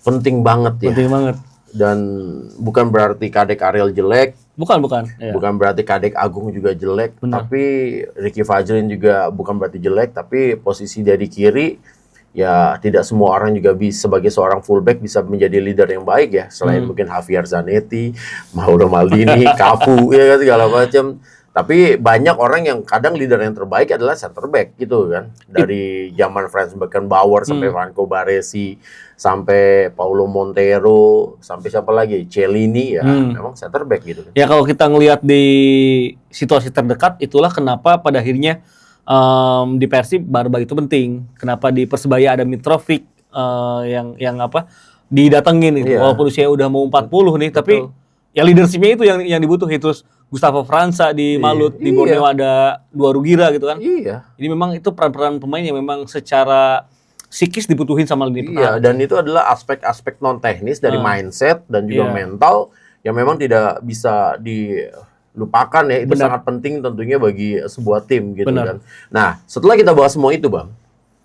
penting banget ya. Penting banget. Dan bukan berarti Kadek Ariel jelek. Bukan. Ya. Bukan berarti Kadek Agung juga jelek. Benar. Tapi Ricky Fajrin juga bukan berarti jelek. Tapi posisi dari kiri, ya tidak semua orang juga bisa sebagai seorang fullback bisa menjadi leader yang baik ya. Selain mungkin Javier Zanetti, Mauro Maldini, Cafu, ya kan segala macam. Tapi banyak orang yang kadang leader yang terbaik adalah center back gitu kan. Dari zaman Franz Beckenbauer sampai Franco Baresi, sampai Paulo Montero, sampai siapa lagi? Cellini ya, memang center back gitu kan. Ya kalau kita ngelihat di situasi terdekat, itulah kenapa pada akhirnya di Persib Barba itu penting. Kenapa di Persebaya ada Mitrovic yang didatengin itu. Walaupun usia udah mau 40 nih, tapi ya leadership-nya itu yang dibutuhin. Terus Gustavo França di Malut, di Borneo ada 2 Rugira gitu kan. Iya. Jadi memang itu peran-peran pemain yang memang secara psikis dibutuhin sama lini pertahanan. Iya, dan itu adalah aspek-aspek non teknis dari mindset dan juga mental yang memang tidak bisa dilupakan ya. Itu sangat penting tentunya bagi sebuah tim gitu kan. Nah, setelah kita bahas semua itu, Bang,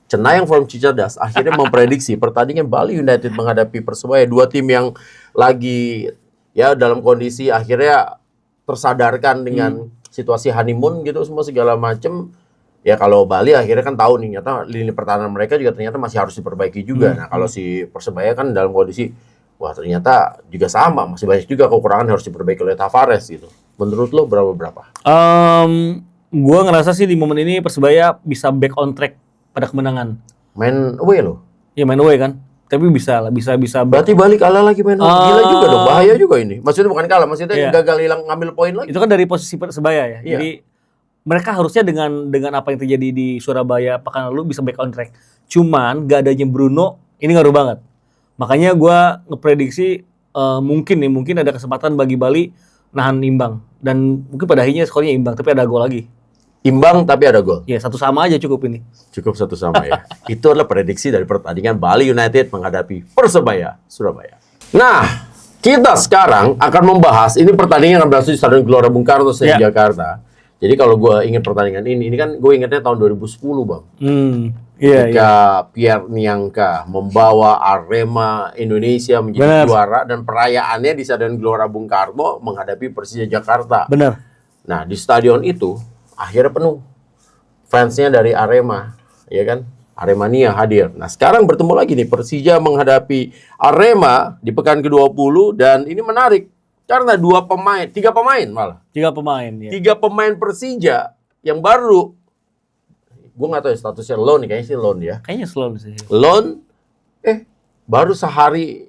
Cenayang from Cicadas akhirnya memprediksi pertandingan Bali United menghadapi Persebaya, 2 tim yang lagi ya dalam kondisi akhirnya tersadarkan dengan situasi honeymoon gitu semua segala macem. Ya kalau Bali akhirnya kan tahu nih ternyata lini pertahanan mereka juga ternyata masih harus diperbaiki juga. Nah kalau si Persebaya kan dalam kondisi wah ternyata juga sama, masih banyak juga kekurangan yang harus diperbaiki oleh Tavares gitu. Menurut lo berapa? Gua ngerasa sih di momen ini Persebaya bisa back on track pada kemenangan. Main away lo? Iya main away kan. Tapi bisa. Berarti Bali kalah lagi main away. Gila juga dong, bahaya juga ini. Maksudnya bukan kalah, maksudnya gagal hilang ngambil poin lagi. Itu kan dari posisi Persebaya ya. Jadi mereka harusnya dengan apa yang terjadi di Surabaya pekan lalu bisa back on track. Cuman gak adanya Bruno ini ngaruh banget. Makanya gue ngeprediksi mungkin ada kesempatan bagi Bali nahan imbang. Dan mungkin pada akhirnya skornya imbang, tapi ada gol lagi. Imbang tapi ada gol. Ya, 1 sama aja cukup ini. Cukup 1 sama ya. Itu adalah prediksi dari pertandingan Bali United menghadapi Persebaya Surabaya. Nah, kita sekarang akan membahas, ini pertandingan yang berlangsung di Stadion Gelora Bung Karno, Jakarta. Jadi kalau gue ingat pertandingan ini kan gue ingatnya tahun 2010, Bang. Ketika Pierre Niangka membawa Arema Indonesia menjadi juara dan perayaannya di Stadion Gelora Bung Karno menghadapi Persija Jakarta. Benar. Nah, di stadion itu akhirnya penuh. Fansnya dari Arema, ya kan? Aremania hadir. Nah, sekarang bertemu lagi nih Persija menghadapi Arema di pekan ke-20 dan ini menarik karena 3 pemain malah. 3 pemain ya. 3 pemain Persija yang baru. Gue nggak tahu ya statusnya loan nih, kayaknya sih loan ya. Kayaknya slow sih. Loan baru sekali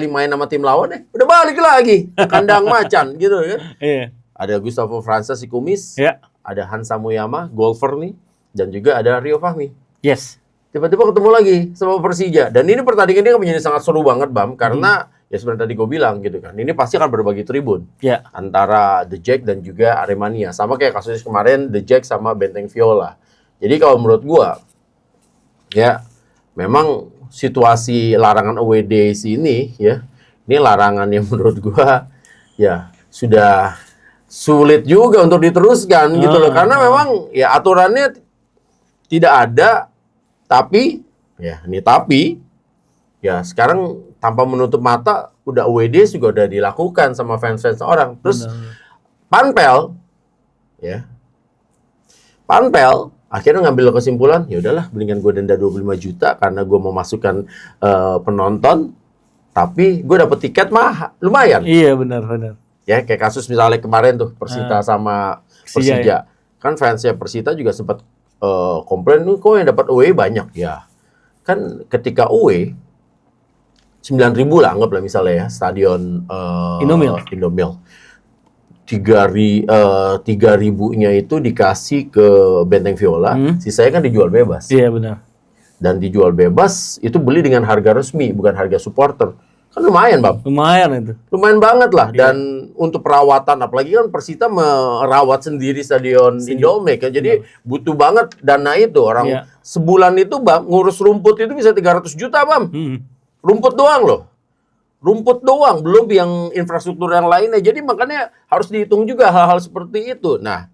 main sama tim lawan udah balik lagi ke kandang macan gitu kan. Iya. Ada Gustavo França si kumis. Ya. Ada Hansa Muyama, golfer nih, dan juga ada Rio Fahmi. Yes. Tiba-tiba ketemu lagi sama Persija. Dan ini pertandingan ini menjadi sangat seru banget, Bam. Karena, ya seperti tadi gue bilang gitu kan, ini pasti akan berbagi tribun. Ya. Antara The Jack dan juga Aremania. Sama kayak kasus kemarin, The Jack sama Benteng Viola. Jadi kalau menurut gue, ya memang situasi larangan away days ini, ya, ini larangan yang menurut gue, ya sudah sulit juga untuk diteruskan gitu loh, karena memang ya aturannya tidak ada, tapi sekarang tanpa menutup mata udah WD juga udah dilakukan sama fans-fans orang. Terus Panpel akhirnya ngambil kesimpulan, ya udahlah mendingan gue denda 25 juta karena gue mau masukkan penonton, tapi gue dapet tiket lumayan. Iya, benar. Ya, kayak kasus misalnya kemarin tuh Persita sama Persija. Ya. Kan fansnya Persita juga sempat komplain, kok yang dapat away banyak ya. Kan ketika away 9.000 lah anggaplah misalnya ya, stadion Indomil. 3.000-nya itu dikasih ke Benteng Viola, sisanya kan dijual bebas. Iya, benar. Dan dijual bebas itu beli dengan harga resmi, bukan harga supporter. Kan lumayan, Bang. Lumayan itu. Lumayan banget lah. Dan untuk perawatan, apalagi kan Persita merawat sendiri stadion Indomilk. Ya. Jadi butuh banget dana itu. Orang sebulan itu, Bang, ngurus rumput itu bisa 300 juta, Bang. Rumput doang loh. Rumput doang, belum yang infrastruktur yang lainnya. Jadi makanya harus dihitung juga hal-hal seperti itu. Nah,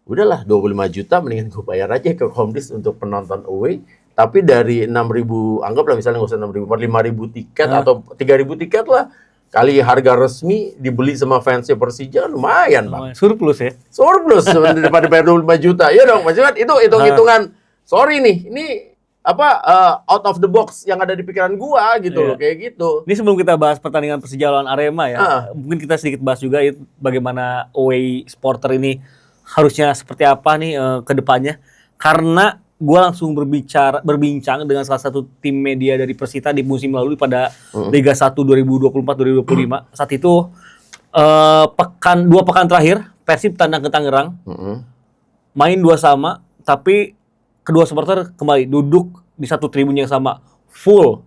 udahlah 25 juta mendingan gue bayar aja ke Komdis untuk penonton away. Tapi dari 6.000, anggaplah misalnya nggak usah 6.000, 5.000 tiket atau 3.000 tiket lah. Kali harga resmi dibeli sama fansnya Persija lumayan, Bang. Surplus ya? Surplus daripada bayar 25 juta. Ya dong, maksudnya itu hitung-hitungan. Sorry nih, ini out of the box yang ada di pikiran gua gitu loh, kayak gitu. Ini sebelum kita bahas pertandingan Persija lawan Arema ya, mungkin kita sedikit bahas juga bagaimana away supporter ini harusnya seperti apa nih ke depannya. Karena gue langsung berbincang dengan salah satu tim media dari Persita di musim lalu pada Liga 1 2024-2025. Saat itu 2 pekan terakhir Persib tandang ke Tangerang, main 2-2, tapi kedua supporter kembali duduk di satu tribun yang sama, full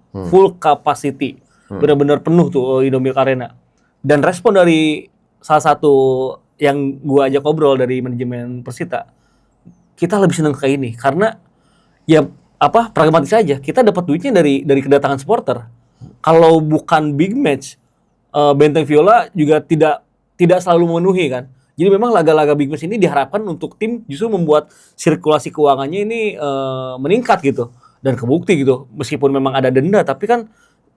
capacity, benar-benar penuh tuh Indomilk Arena. Dan respon dari salah satu yang gue ajak ngobrol dari manajemen Persita, kita lebih senang kayak ini karena ya pragmatis aja, kita dapat duitnya dari kedatangan supporter. Kalau bukan big match, Benteng Viola juga tidak selalu memenuhi kan. Jadi memang laga-laga big match ini diharapkan untuk tim justru membuat sirkulasi keuangannya ini meningkat gitu, dan kebukti gitu. Meskipun memang ada denda, tapi kan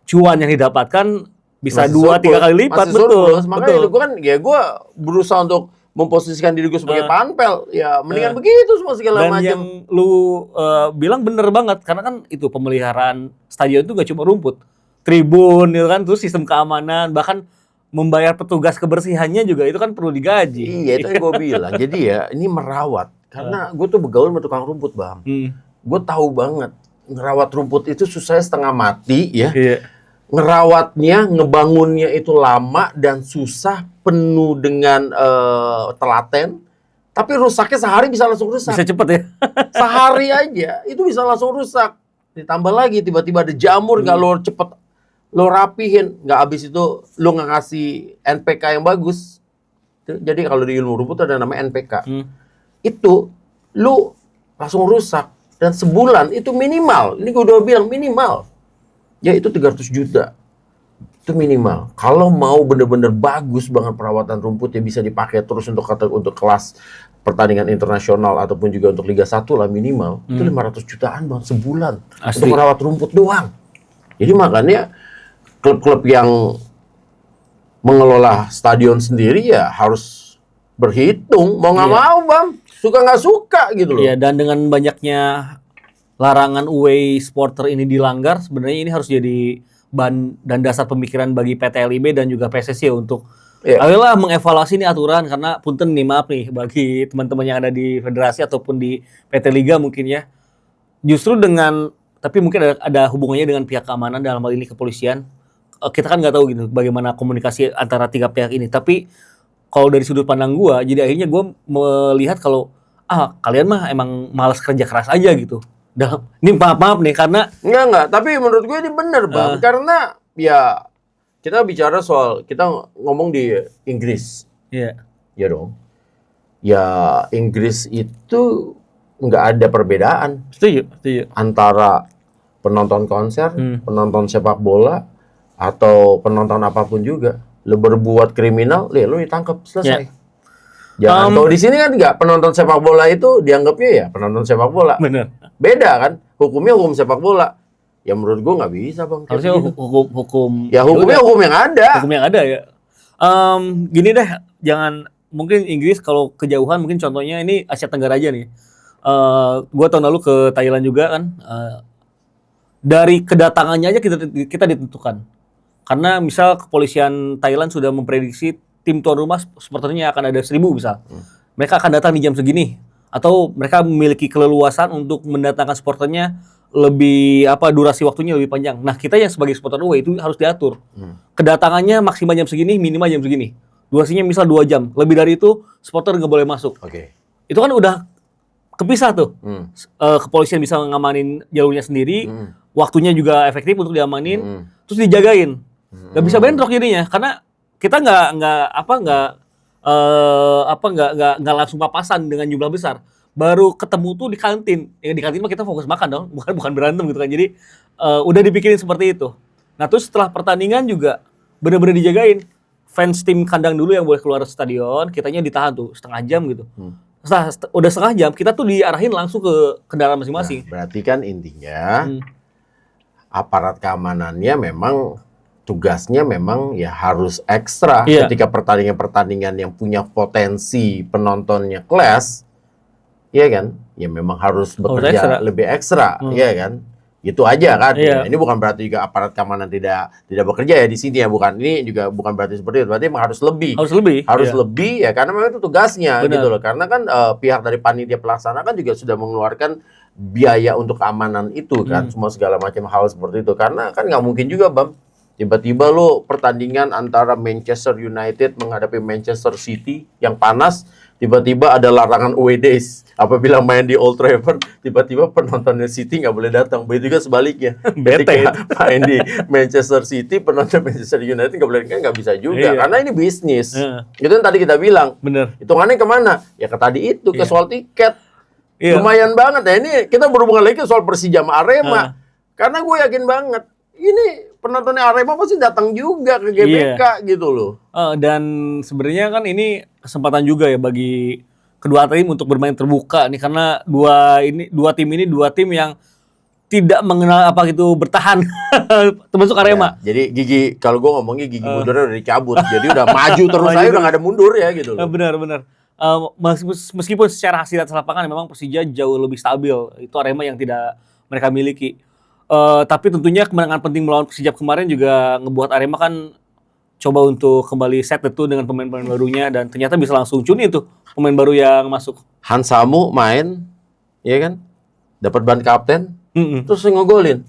cuan yang didapatkan bisa 2-3 kali lipat. Betul. Makanya gue berusaha untuk memposisikan diri gue sebagai Panpel, ya mendingan begitu semua segala macam. Dan yang lu bilang bener banget, karena kan itu pemeliharaan stadion itu gak cuma rumput, tribun, itu kan, terus sistem keamanan, bahkan membayar petugas kebersihannya juga itu kan perlu digaji. Iya, itu yang gue bilang. Jadi ya ini merawat, karena gue tuh bergaul sama tukang rumput, Bang. Gue tahu banget ngerawat rumput itu susahnya setengah mati ya. Ngerawatnya, ngebangunnya itu lama dan susah, penuh dengan telaten, tapi rusaknya sehari bisa langsung rusak. Bisa cepet ya? Sehari aja, itu bisa langsung rusak. Ditambah lagi, tiba-tiba ada jamur, nggak lo cepet, lo rapihin, nggak habis itu lo nggak ngasih NPK yang bagus, Jadi kalau di ilmu rumput ada namanya NPK. Itu lu langsung rusak dan sebulan itu minimal. Ini gue udah bilang minimal. Ya itu 300 juta. Itu minimal. Kalau mau bener-bener bagus banget perawatan rumput ya bisa dipakai terus untuk kelas pertandingan internasional ataupun juga untuk Liga 1 lah minimal. Itu 500 jutaan Bang sebulan. Asli. Untuk merawat rumput doang. Jadi makanya klub-klub yang mengelola stadion sendiri ya harus berhitung mau nggak mau Bang, suka nggak suka gitu loh. Iya, dan dengan banyaknya larangan away supporter ini dilanggar, sebenarnya ini harus jadi bahan dan dasar pemikiran bagi PT LIB dan juga PSSI untuk ayolah mengevaluasi nih aturan, karena punten nih maaf nih bagi teman-teman yang ada di federasi ataupun di PT Liga mungkin ya, justru dengan tapi mungkin ada hubungannya dengan pihak keamanan dalam hal ini kepolisian. Kita kan nggak tahu gitu bagaimana komunikasi antara tiga pihak ini. Tapi kalau dari sudut pandang gue, jadi akhirnya gue melihat kalau kalian mah emang malas kerja keras aja gitu. Ini maaf nih karena enggak. Tapi menurut gue ini bener Bang, karena ya kita bicara soal kita ngomong di Inggris. Iya. Ya dong. Ya Inggris itu nggak ada perbedaan. Setuju. Antara penonton konser, penonton sepak bola, atau penonton apapun juga, lu berbuat kriminal, lu ditangkap selesai. Jangan kalau di sini kan nggak, penonton sepak bola itu dianggapnya ya penonton sepak bola. Bener. Beda kan, hukumnya hukum sepak bola. Ya menurut gua nggak bisa Bang. Harusnya hukum. Ya hukumnya hukum yang ada. Hukum yang ada ya. Gini deh, jangan mungkin Inggris kalau kejauhan mungkin contohnya ini Asia Tenggara aja nih. Gua tahun lalu ke Thailand juga kan. Dari kedatangannya aja kita ditentukan. Karena misal kepolisian Thailand sudah memprediksi tim tuan rumah supporternya akan ada 1.000 misal. Mereka akan datang di jam segini. Atau mereka memiliki keleluasan untuk mendatangkan supporternya lebih durasi waktunya lebih panjang. Nah kita yang sebagai supporter away itu harus diatur. Kedatangannya maksimal jam segini, minimal jam segini. Durasinya misal 2 jam. Lebih dari itu supporter nggak boleh masuk. Itu kan udah kepisah tuh. Kepolisian bisa ngamanin jalurnya sendiri. Waktunya juga efektif untuk diamanin. Terus dijagain. Nggak bisa bentrok jadinya karena kita nggak langsung papasan dengan jumlah besar. Baru ketemu tuh di kantin. Ya di kantin mah kita fokus makan dong, bukan berantem gitu kan. Jadi udah dipikirin seperti itu. Nah terus setelah pertandingan juga benar-benar dijagain. Fans tim kandang dulu yang boleh keluar stadion, kitanya ditahan tuh setengah jam gitu. Udah setengah jam kita tuh diarahin langsung ke kendaraan masing-masing. Nah, berarti kan intinya aparat keamanannya memang tugasnya memang ya harus ekstra ketika pertandingan-pertandingan yang punya potensi penontonnya kelas, ya kan? Ya memang harus bekerja lebih ekstra, ya kan? Itu aja kan? Ya, ini bukan berarti juga aparat keamanan tidak bekerja ya di sini ya, bukan. Ini juga bukan berarti seperti itu. Berarti memang harus lebih. Harus lebih ya, karena memang itu tugasnya gitu loh. Karena kan pihak dari panitia pelaksana kan juga sudah mengeluarkan biaya untuk keamanan itu kan, semua segala macam hal seperti itu. Karena kan nggak mungkin juga Bang, tiba-tiba lo pertandingan antara Manchester United menghadapi Manchester City yang panas, tiba-tiba ada larangan away days. Apabila main di Old Trafford, tiba-tiba penontonnya City nggak boleh datang. Begitu juga sebaliknya. Ketika main di Manchester City, penonton Manchester United nggak boleh, kan nggak bisa juga. Karena ini bisnis. Itu yang tadi kita bilang. Bener. Hitungannya kemana? Ya ke tadi itu, ke soal tiket. Lumayan banget ya. Ini kita berhubungan lagi ke soal Persija sama Arema. Karena gue yakin banget, ini penontonnya Arema pasti datang juga ke GBK gitu loh. Dan sebenarnya kan ini kesempatan juga ya bagi kedua tim untuk bermain terbuka nih, karena dua tim yang tidak mengenal apa gitu bertahan. Termasuk Arema. Ya, jadi gigi, kalau gue ngomongnya gigi mundurnya udah dicabut. Jadi udah maju terus aja, udah gak ada mundur ya gitu loh. Benar. Meskipun secara hasil atas lapangan memang Persija jauh lebih stabil. Itu Arema yang tidak mereka miliki. Tapi tentunya kemenangan penting melawan Persijap kemarin juga ngebuat Arema kan coba untuk kembali set itu dengan pemain-pemain barunya, dan ternyata bisa langsung cuni tuh pemain baru yang masuk. Hansamu main, ya kan? Dapat ban kapten, terus ngegolin.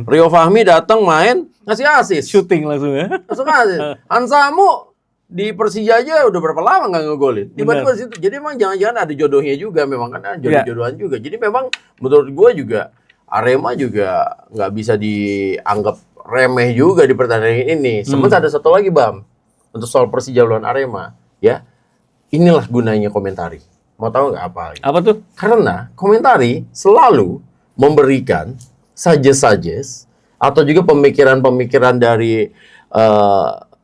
Rio Fahmi datang main, ngasih assist. Shooting langsung ya. Langsung assist. Hansamu di Persija aja udah berapa lama nggak ngegolin. Tiba-tiba situ. Jadi memang jangan-jangan ada jodohnya juga, memang kan ada jodoh-jodohan juga. Jadi memang menurut gue juga Arema juga nggak bisa dianggap remeh juga di pertandingan ini. Sementara ada satu lagi Bam, untuk soal Persija lawan Arema, ya. inilah gunanya komentari. Mau tahu nggak apa? Apa tuh? Karena komentari selalu memberikan suggest atau juga pemikiran-pemikiran dari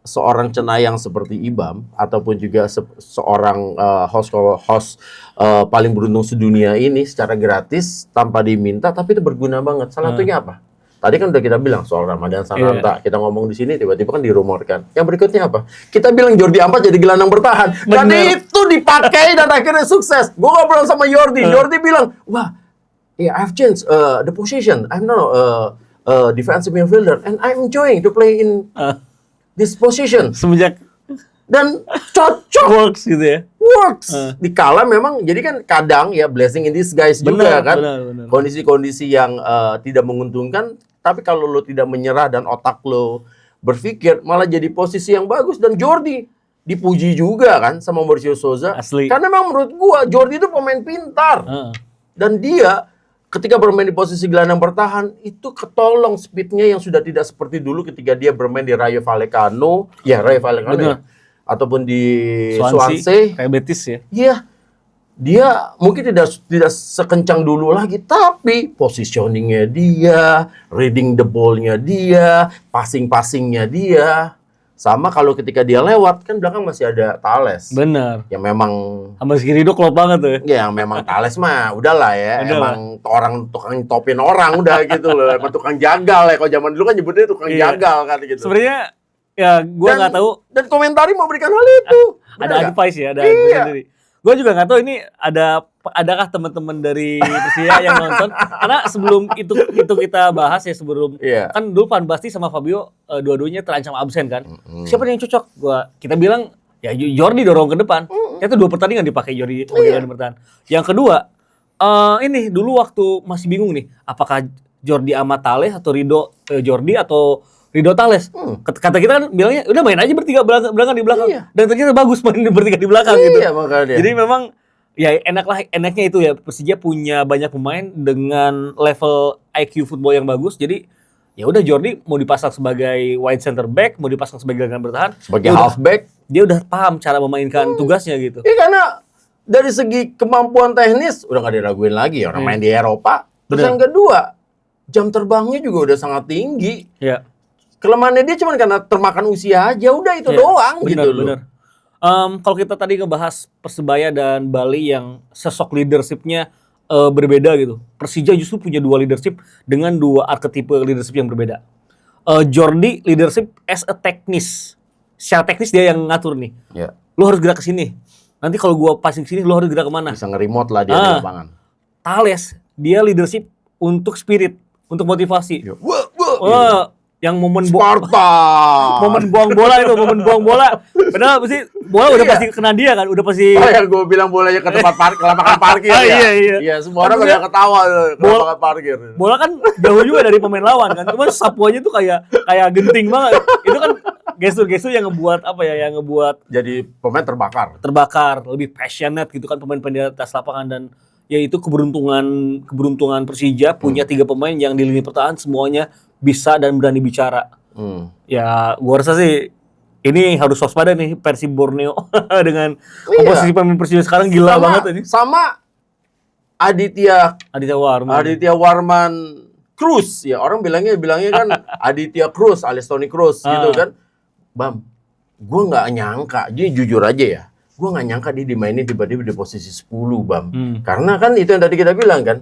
seorang cenayang seperti Ibam ataupun juga seorang host paling beruntung sedunia ini secara gratis tanpa diminta, tapi itu berguna banget. Salah satunya apa? Tadi kan udah kita bilang soal Ramadan Sananta, kita ngomong di sini tiba-tiba kan dirumorkan. Yang berikutnya apa? Kita bilang Jordi Amat jadi gelandang bertahan. Dan itu dipakai dan akhirnya sukses. Gue ngobrol sama Jordi. Jordi bilang, wah, I've changed the position. I'm now defensive midfielder and I'm enjoying to play in this position. Semenjak dan cocok, works gitu ya. Works. Dikala memang jadi kan kadang ya blessing in disguise juga kan. Benar. Kondisi-kondisi yang tidak menguntungkan, tapi kalau lo tidak menyerah dan otak lo berpikir malah jadi posisi yang bagus. Dan Jordi dipuji juga kan sama Mauricio Sousa. Asli. Karena memang menurut gua Jordi itu pemain pintar. Dan dia ketika bermain di posisi gelandang bertahan itu ketolong speednya yang sudah tidak seperti dulu ketika dia bermain di Rayo Vallecano. Ya, Rayo Vallecano ya. Ataupun di Swansea. Kayak Betis ya. Iya. Dia mungkin tidak sekencang dulu lagi, tapi positioningnya dia, reading the ball-nya dia, passing-passingnya dia. Sama kalau ketika dia lewat, kan belakang masih ada Thales. Benar. Yang memang sama Skriniar klop banget tuh. Ya, yang memang Thales mah udahlah ya. Emang orang tukang topin orang udah gitu loh. Emang tukang jagal ya. Kalau zaman dulu kan nyebutnya tukang jagal kan gitu. Sebenarnya ya gua nggak tahu. Dan komentari memberikan hal itu. Ada advice ya, ada advice sendiri. Gue juga nggak tahu ini adakah teman-teman dari Persija yang nonton, karena sebelum itu kita bahas ya sebelum kan dulu Van Basten sama Fabio dua-duanya terancam absen kan. Siapa yang cocok? Kita bilang ya Jordi dorong ke depan. Itu 2 pertandingan dipakai Jordi sebagai bertahan. Yang kedua ini dulu waktu masih bingung nih, apakah Jordi Amat Thales atau Ridho Jordi atau Ridho Thales. Kata kita kan bilangnya udah main aja bertiga belakang di belakang. Dan ternyata bagus main bertiga di belakang gitu. Makanya. Jadi memang ya enaknya itu ya, Persija punya banyak pemain dengan level IQ football yang bagus. Jadi ya udah Jordi mau dipasang sebagai wide center back, mau dipasang sebagai gelandang bertahan, sebagai halfback, dia udah paham cara memainkan tugasnya gitu. Iya, karena dari segi kemampuan teknis udah gak diraguin lagi, orang main di Eropa. Terus yang kedua, jam terbangnya juga udah sangat tinggi. Iya. Kelemahannya dia cuma karena termakan usia aja, udah itu doang gitu loh. Bener. Kalau kita tadi ngebahas Persebaya dan Bali yang sosok leadership-nya berbeda gitu. Persija justru punya 2 leadership dengan 2 archetype leadership yang berbeda. Jordi leadership as a teknis. Secara teknis dia yang ngatur nih. Yeah. Lu harus gerak ke sini. Nanti kalau gua passing sini lu harus gerak kemana? Bisa nge-remote lah dia di lapangan. Thales, dia leadership untuk spirit, untuk motivasi. Yang momen buang bola. Padahal pasti bola udah pasti kena dia kan, udah pasti. Yang gue bilang bolanya ke tempat ke lapangan parkir ya. Iya, semua orang udah ketawa ke lapangan parkir. Bola kan jauh juga dari pemain lawan kan. Cuma sapuannya tuh kayak genting banget. Itu kan gestur-gestur yang ngebuat yang ngebuat jadi pemain terbakar, lebih passionate gitu kan pemain-pemain di atas lapangan. Dan ya itu keberuntungan Persija punya 3 pemain yang di lini pertahanan semuanya bisa dan berani bicara. Ya, gua rasa sih ini harus waspada nih Persib Borneo dengan komposisi pemain Persija sekarang gila banget ini. Sama Aditya Warman Cruz ya, orang bilangnya kan Aditya Cruz alias Toni Kroos gitu kan. Bam, gua nggak nyangka, jadi jujur aja ya, gua nggak nyangka dia dimainin tiba-tiba di posisi 10 Bam. Karena kan itu yang tadi kita bilang kan.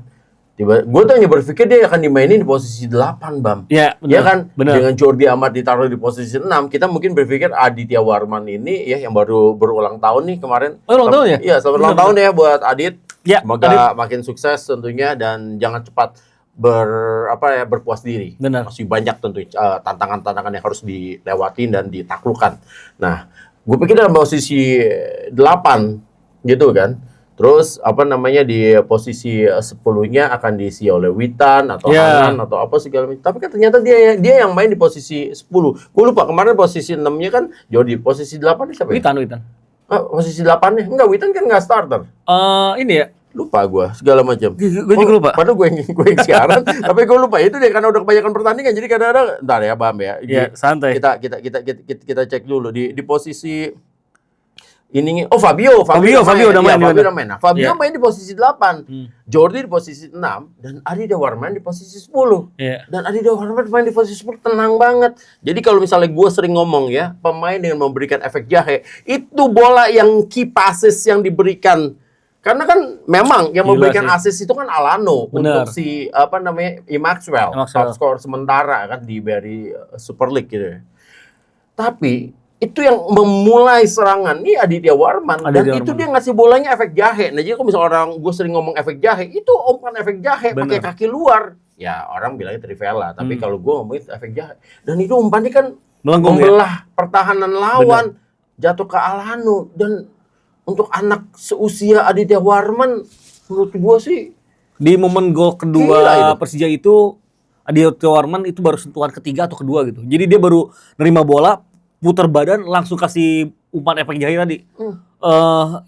Gue tuh hanya berpikir dia akan dimainin di posisi 8, Bam. Iya, benar. Ya kan? Benar. Dengan Jordi Amat ditaruh di posisi 6, kita mungkin berpikir Aditya Warman ini ya yang baru berulang tahun nih kemarin. Oh, ulang tahun ya? Iya, selamat ulang tahun ya buat Adit. Ya, semoga makin sukses tentunya dan jangan cepat berpuas diri. Benar. Masih banyak tentu tantangan-tantangan yang harus dilewatin dan ditaklukkan. Nah, gue pikir dalam posisi 8 gitu kan. Terus di posisi 10-nya akan diisi oleh Witan atau Hanan atau apa segala macam. Tapi kan ternyata dia yang main di posisi 10. Gue lupa kemarin posisi 6-nya kan Jordi, posisi 8-nya siapa ya? Witan. Posisi 8-nya? Enggak, Witan kan enggak starter. Ini ya. Lupa gue segala macam. Gue juga lupa. Padahal gue yang siaran, tapi gue lupa itu deh karena udah kebanyakan pertandingan. Jadi kadang-kadang entar ya Bam ya. Iya, santai. Kita cek dulu di posisi Fabio udah main. Nah, Fabio main di posisi 8. Jordi di posisi 6 dan Adi Dewa main di posisi 10. Dan Adi Dewa main di posisi 10 tenang banget. Jadi kalau misalnya gue sering ngomong ya, pemain dengan memberikan efek jahe, itu bola yang key passes yang diberikan. Karena kan memang yang memberikan assist itu kan Alano untuk si Maxwell, top scorer sementara kan di Super League gitu ya. Tapi itu yang memulai serangan nih Aditya Warman dan itu dia ngasih bolanya efek jahe. Nah jadi kalau misalnya gue sering ngomong efek jahe, itu umpan efek jahe pakai kaki luar. Ya orang bilangnya trivela, tapi kalau gue ngomongin efek jahe. Dan itu umpannya kan membelah pertahanan lawan, jatuh ke Alano. Dan untuk anak seusia Aditya Warman, menurut gue sih di momen gol kedua Persija itu Aditya Warman itu baru sentuhan ketiga atau kedua gitu. Jadi dia baru nerima bola, putar badan langsung kasih umpan efek jahe tadi.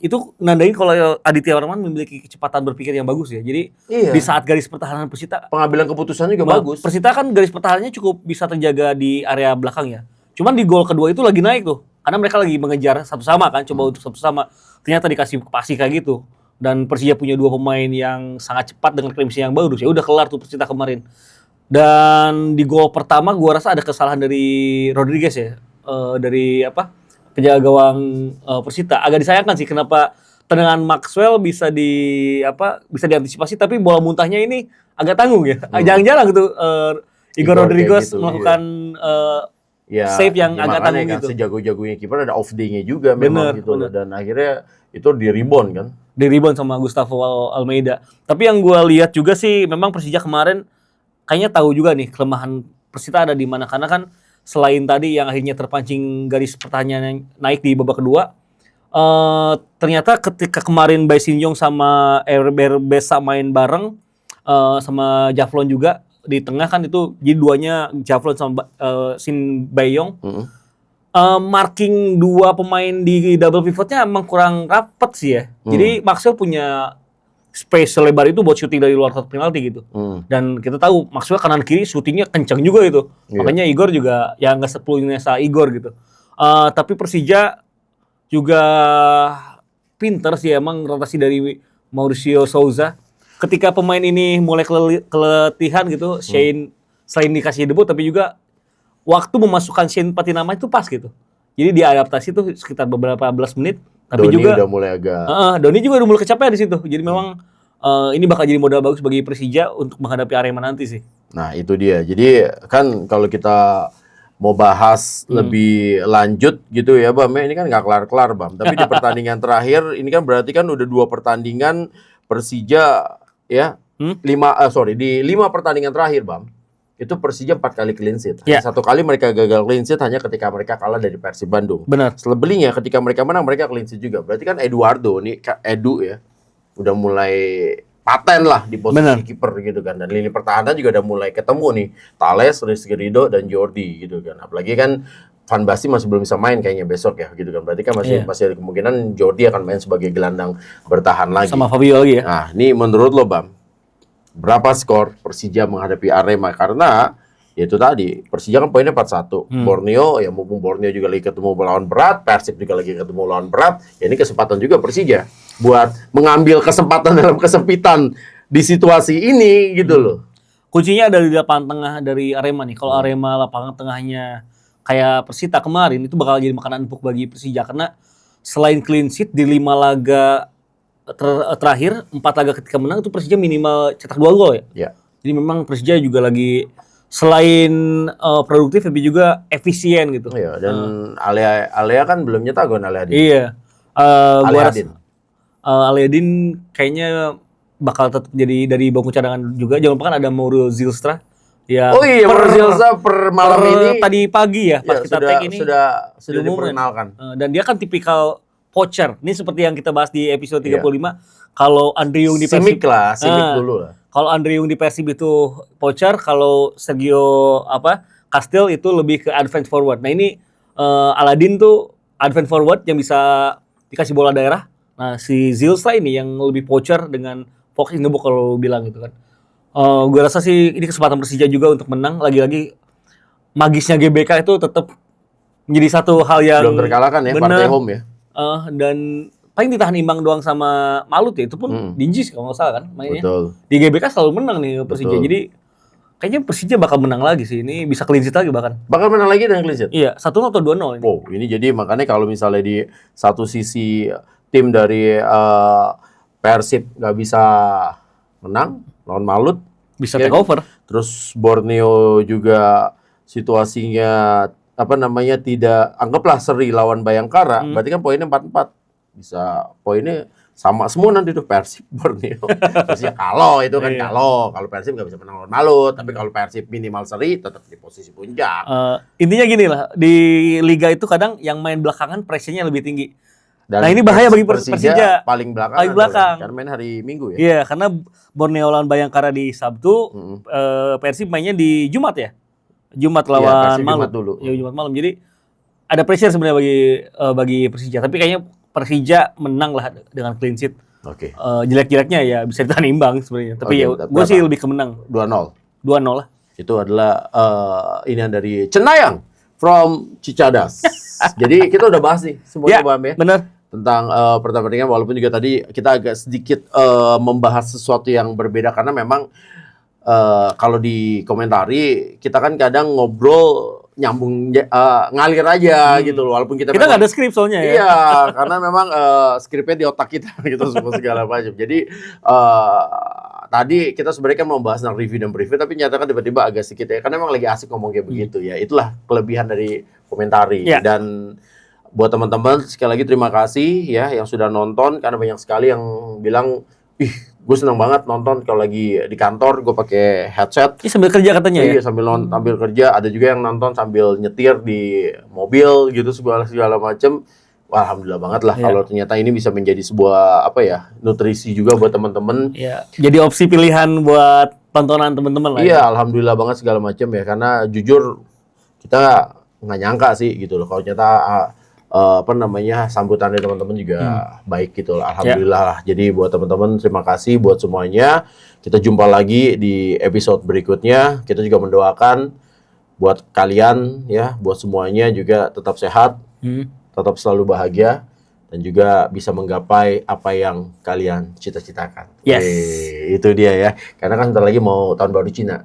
Itu nandain kalau Aditya Warman memiliki kecepatan berpikir yang bagus ya. Jadi di saat garis pertahanan Persita, pengambilan keputusan juga bagus. Persita kan garis pertahanannya cukup bisa terjaga di area belakang ya. Cuman di gol kedua itu lagi naik tuh. Karena mereka lagi mengejar satu sama kan, coba untuk satu sama. Ternyata dikasih pasi kayak gitu. Dan Persija punya dua pemain yang sangat cepat dengan klimsi yang bagus. Ya udah kelar tuh Persita kemarin. Dan di gol pertama gua rasa ada kesalahan dari Rodriguez ya. Dari penjaga gawang Persita. Agak disayangkan sih kenapa tendangan Maxwell bisa diantisipasi tapi bola muntahnya ini agak tanggung ya. Jarang-jarang gitu Igor Rodriguez gitu, melakukan save yang agak tanggung kan, gitu. Sejago-jagonya kiper ada off day-nya juga memang gitu. Dan akhirnya itu di rebound kan. Di rebound sama Gustavo Almeida. Tapi yang gue lihat juga sih memang Persija kemarin kayaknya tahu juga nih kelemahan Persita ada di mana, karena kan selain tadi yang akhirnya terpancing garis pertahanan yang naik di babak kedua, ternyata ketika kemarin Bae Shin-yong sama Besa main bareng sama Javlon juga di tengah kan, itu jadi duanya Javlon sama Shin Bae-yong, marking dua pemain di double pivotnya emang kurang rapet sih ya. Jadi Maxwell punya space selebar itu buat syuting dari luar kotak penalti gitu. Dan kita tahu Maxwell kanan kiri syutingnya kencang juga itu. Makanya Igor juga ya nggak sepenuhnya Igor gitu. Tapi Persija juga pinter sih emang rotasi dari Mauricio Souza. Ketika pemain ini mulai keletihan gitu, Shane selain dikasih debut tapi juga waktu memasukkan Shane Patinama itu pas gitu. Jadi dia adaptasi tuh sekitar beberapa belas menit. Tapi Doni juga udah mulai agak Doni juga udah mulai kecapean di situ. Jadi memang ini bakal jadi modal bagus bagi Persija untuk menghadapi Arema nanti sih. Nah, itu dia. Jadi kan kalau kita mau bahas lebih lanjut gitu ya, Bam, ini kan nggak kelar-kelar, Bam. Tapi di pertandingan terakhir ini kan berarti kan udah 2 pertandingan Persija ya. Di 5 pertandingan terakhir, Bam. Itu Persija 4 kali clean sheet. Satu kali mereka gagal clean sheet hanya ketika mereka kalah dari Persib Bandung. Benar. Selebihnya ketika mereka menang mereka clean sheet juga. Berarti kan Eduardo nih, Edu ya, udah mulai paten lah di posisi kiper gitu kan. Dan lini pertahanan juga udah mulai ketemu nih, Thales, Rizky Ridho dan Jordi gitu kan. Apalagi kan Van Basten masih belum bisa main kayaknya besok ya gitu kan. Berarti kan masih ada kemungkinan Jordi akan main sebagai gelandang bertahan lagi. Sama Fabio lagi ya. Nah, ini menurut lo, Bam, berapa skor Persija menghadapi Arema? Karena ya itu tadi, Persija kan poinnya 41. Borneo, ya mumpung Borneo juga lagi ketemu lawan berat, Persib juga lagi ketemu lawan berat, ya ini kesempatan juga Persija buat mengambil kesempatan dalam kesempitan di situasi ini gitu loh. Kuncinya ada di lapangan tengah dari Arema nih. Kalau Arema lapangan tengahnya kayak Persita kemarin, itu bakal jadi makanan empuk bagi Persija. Karena selain clean sheet di 5 laga terakhir, 4 laga ketika menang itu Persija minimal cetak 2 gol ya. Jadi memang Persija juga lagi selain produktif tapi juga efisien gitu. Iya, dan Alea kan belum nyetak gol Aliadin. Iya. Aliadin kayaknya bakal tetap jadi dari bangku cadangan juga. Jangan lupa kan ada Mauro Zylstra. Ya, Mauro Zylstra per malam ini tadi pagi ya pas kita tag ini sudah diperkenalkan. Dan dia kan tipikal poacher. Ini seperti yang kita bahas di episode 35. Kalau Andriung di Persib dulu lah. Kalau Andriung di Persib itu poacher, kalau Sergio Castel itu lebih ke advance forward. Nah, ini Aladin tuh advance forward yang bisa dikasih bola daerah. Nah, si Zylstra ini yang lebih poacher dengan fox in the box kalau bilang gitu kan. Gue rasa sih ini kesempatan Persija juga untuk menang. Lagi-lagi magisnya GBK itu tetap menjadi satu hal yang belum terkalahkan ya, partai home ya. Dan paling ditahan imbang doang sama Malut ya, itu pun di JIS kalau nggak salah kan mainnya. Betul. Di GBK selalu menang nih Persija. Betul. Jadi kayaknya Persija bakal menang lagi sih. Ini bisa clean sheet lagi bahkan. Bakal menang lagi dengan clean sheet? Iya, 1-0 atau 2-0 ini. Wow, ini jadi makanya kalau misalnya di satu sisi tim dari Persib nggak bisa menang lawan Malut, Bisa ya, take over. terus Borneo juga situasinya tidak, anggaplah seri lawan Bayangkara, berarti kan poinnya 4-4. Bisa poinnya sama semua nanti tuh Persib Borneo. Terus ya kalau itu kan kalau Persib nggak bisa menang lawan Malut, tapi kalau Persib minimal seri tetap di posisi puncak. Intinya gini lah, di liga itu kadang yang main belakangan pressure-nya lebih tinggi. Dan nah ini bahaya bagi Persija. Paling belakang. Paling belakang. Karena main hari Minggu ya. Iya, karena Borneo lawan Bayangkara di Sabtu, Persib mainnya di Jumat ya. Jumat lawan Malut. Jumat dulu. Ya, Jumat malam. Jadi ada pressure sebenarnya bagi Persija. Tapi kayaknya Persija menang lah dengan clean sheet. Oke. Jelek-jeleknya ya bisa ditahan imbang sebenarnya. Tapi ya gue sih lebih ke menang. 2-0. 2-0 lah. Itu adalah ini dari Cenayang from Cicadas. Jadi kita udah bahas nih semuanya, Bam ya. Bener. Tentang pertandingan, walaupun juga tadi kita agak sedikit membahas sesuatu yang berbeda karena memang kalau di komentari kita kan kadang ngobrol nyambung ngalir aja gitu loh, walaupun kita nggak ada skrip soalnya ya. Iya, karena memang skripnya di otak kita gitu semua segala macam. Jadi tadi kita sebenarnya kan mau bahas tentang review dan preview, tapi nyatakan tiba-tiba agak sedikit ya, karena memang lagi asik ngomong kayak begitu ya. Itulah kelebihan dari komentari. Dan buat teman-teman sekali lagi terima kasih ya yang sudah nonton, karena banyak sekali yang bilang, gue senang banget nonton kalau lagi di kantor gue pakai headset. Ini sambil kerja katanya ya? Iya, sambil kerja. Ada juga yang nonton sambil nyetir di mobil gitu, segala macam. Wah, alhamdulillah banget lah kalau ternyata ini bisa menjadi sebuah nutrisi juga buat teman-teman. Iya. Jadi opsi pilihan buat tontonan teman-teman lah. Iya, alhamdulillah banget segala macam ya, karena jujur kita nggak nyangka sih gitu loh kalau ternyata sambutan dari teman-teman juga baik gitu lah. Alhamdulillah lah. Jadi buat teman-teman terima kasih buat semuanya. Kita jumpa lagi di episode berikutnya. Kita juga mendoakan buat kalian ya, buat semuanya juga tetap sehat, tetap selalu bahagia, dan juga bisa menggapai apa yang kalian cita-citakan. Yes. Itu dia ya. Karena kan sebentar lagi mau tahun baru Cina.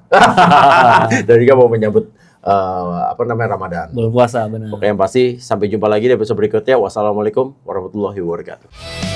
Dan juga mau menyambut Ramadan. Bulan puasa, benar. Oke, yang pasti sampai jumpa lagi di episode berikutnya. Wassalamualaikum warahmatullahi wabarakatuh.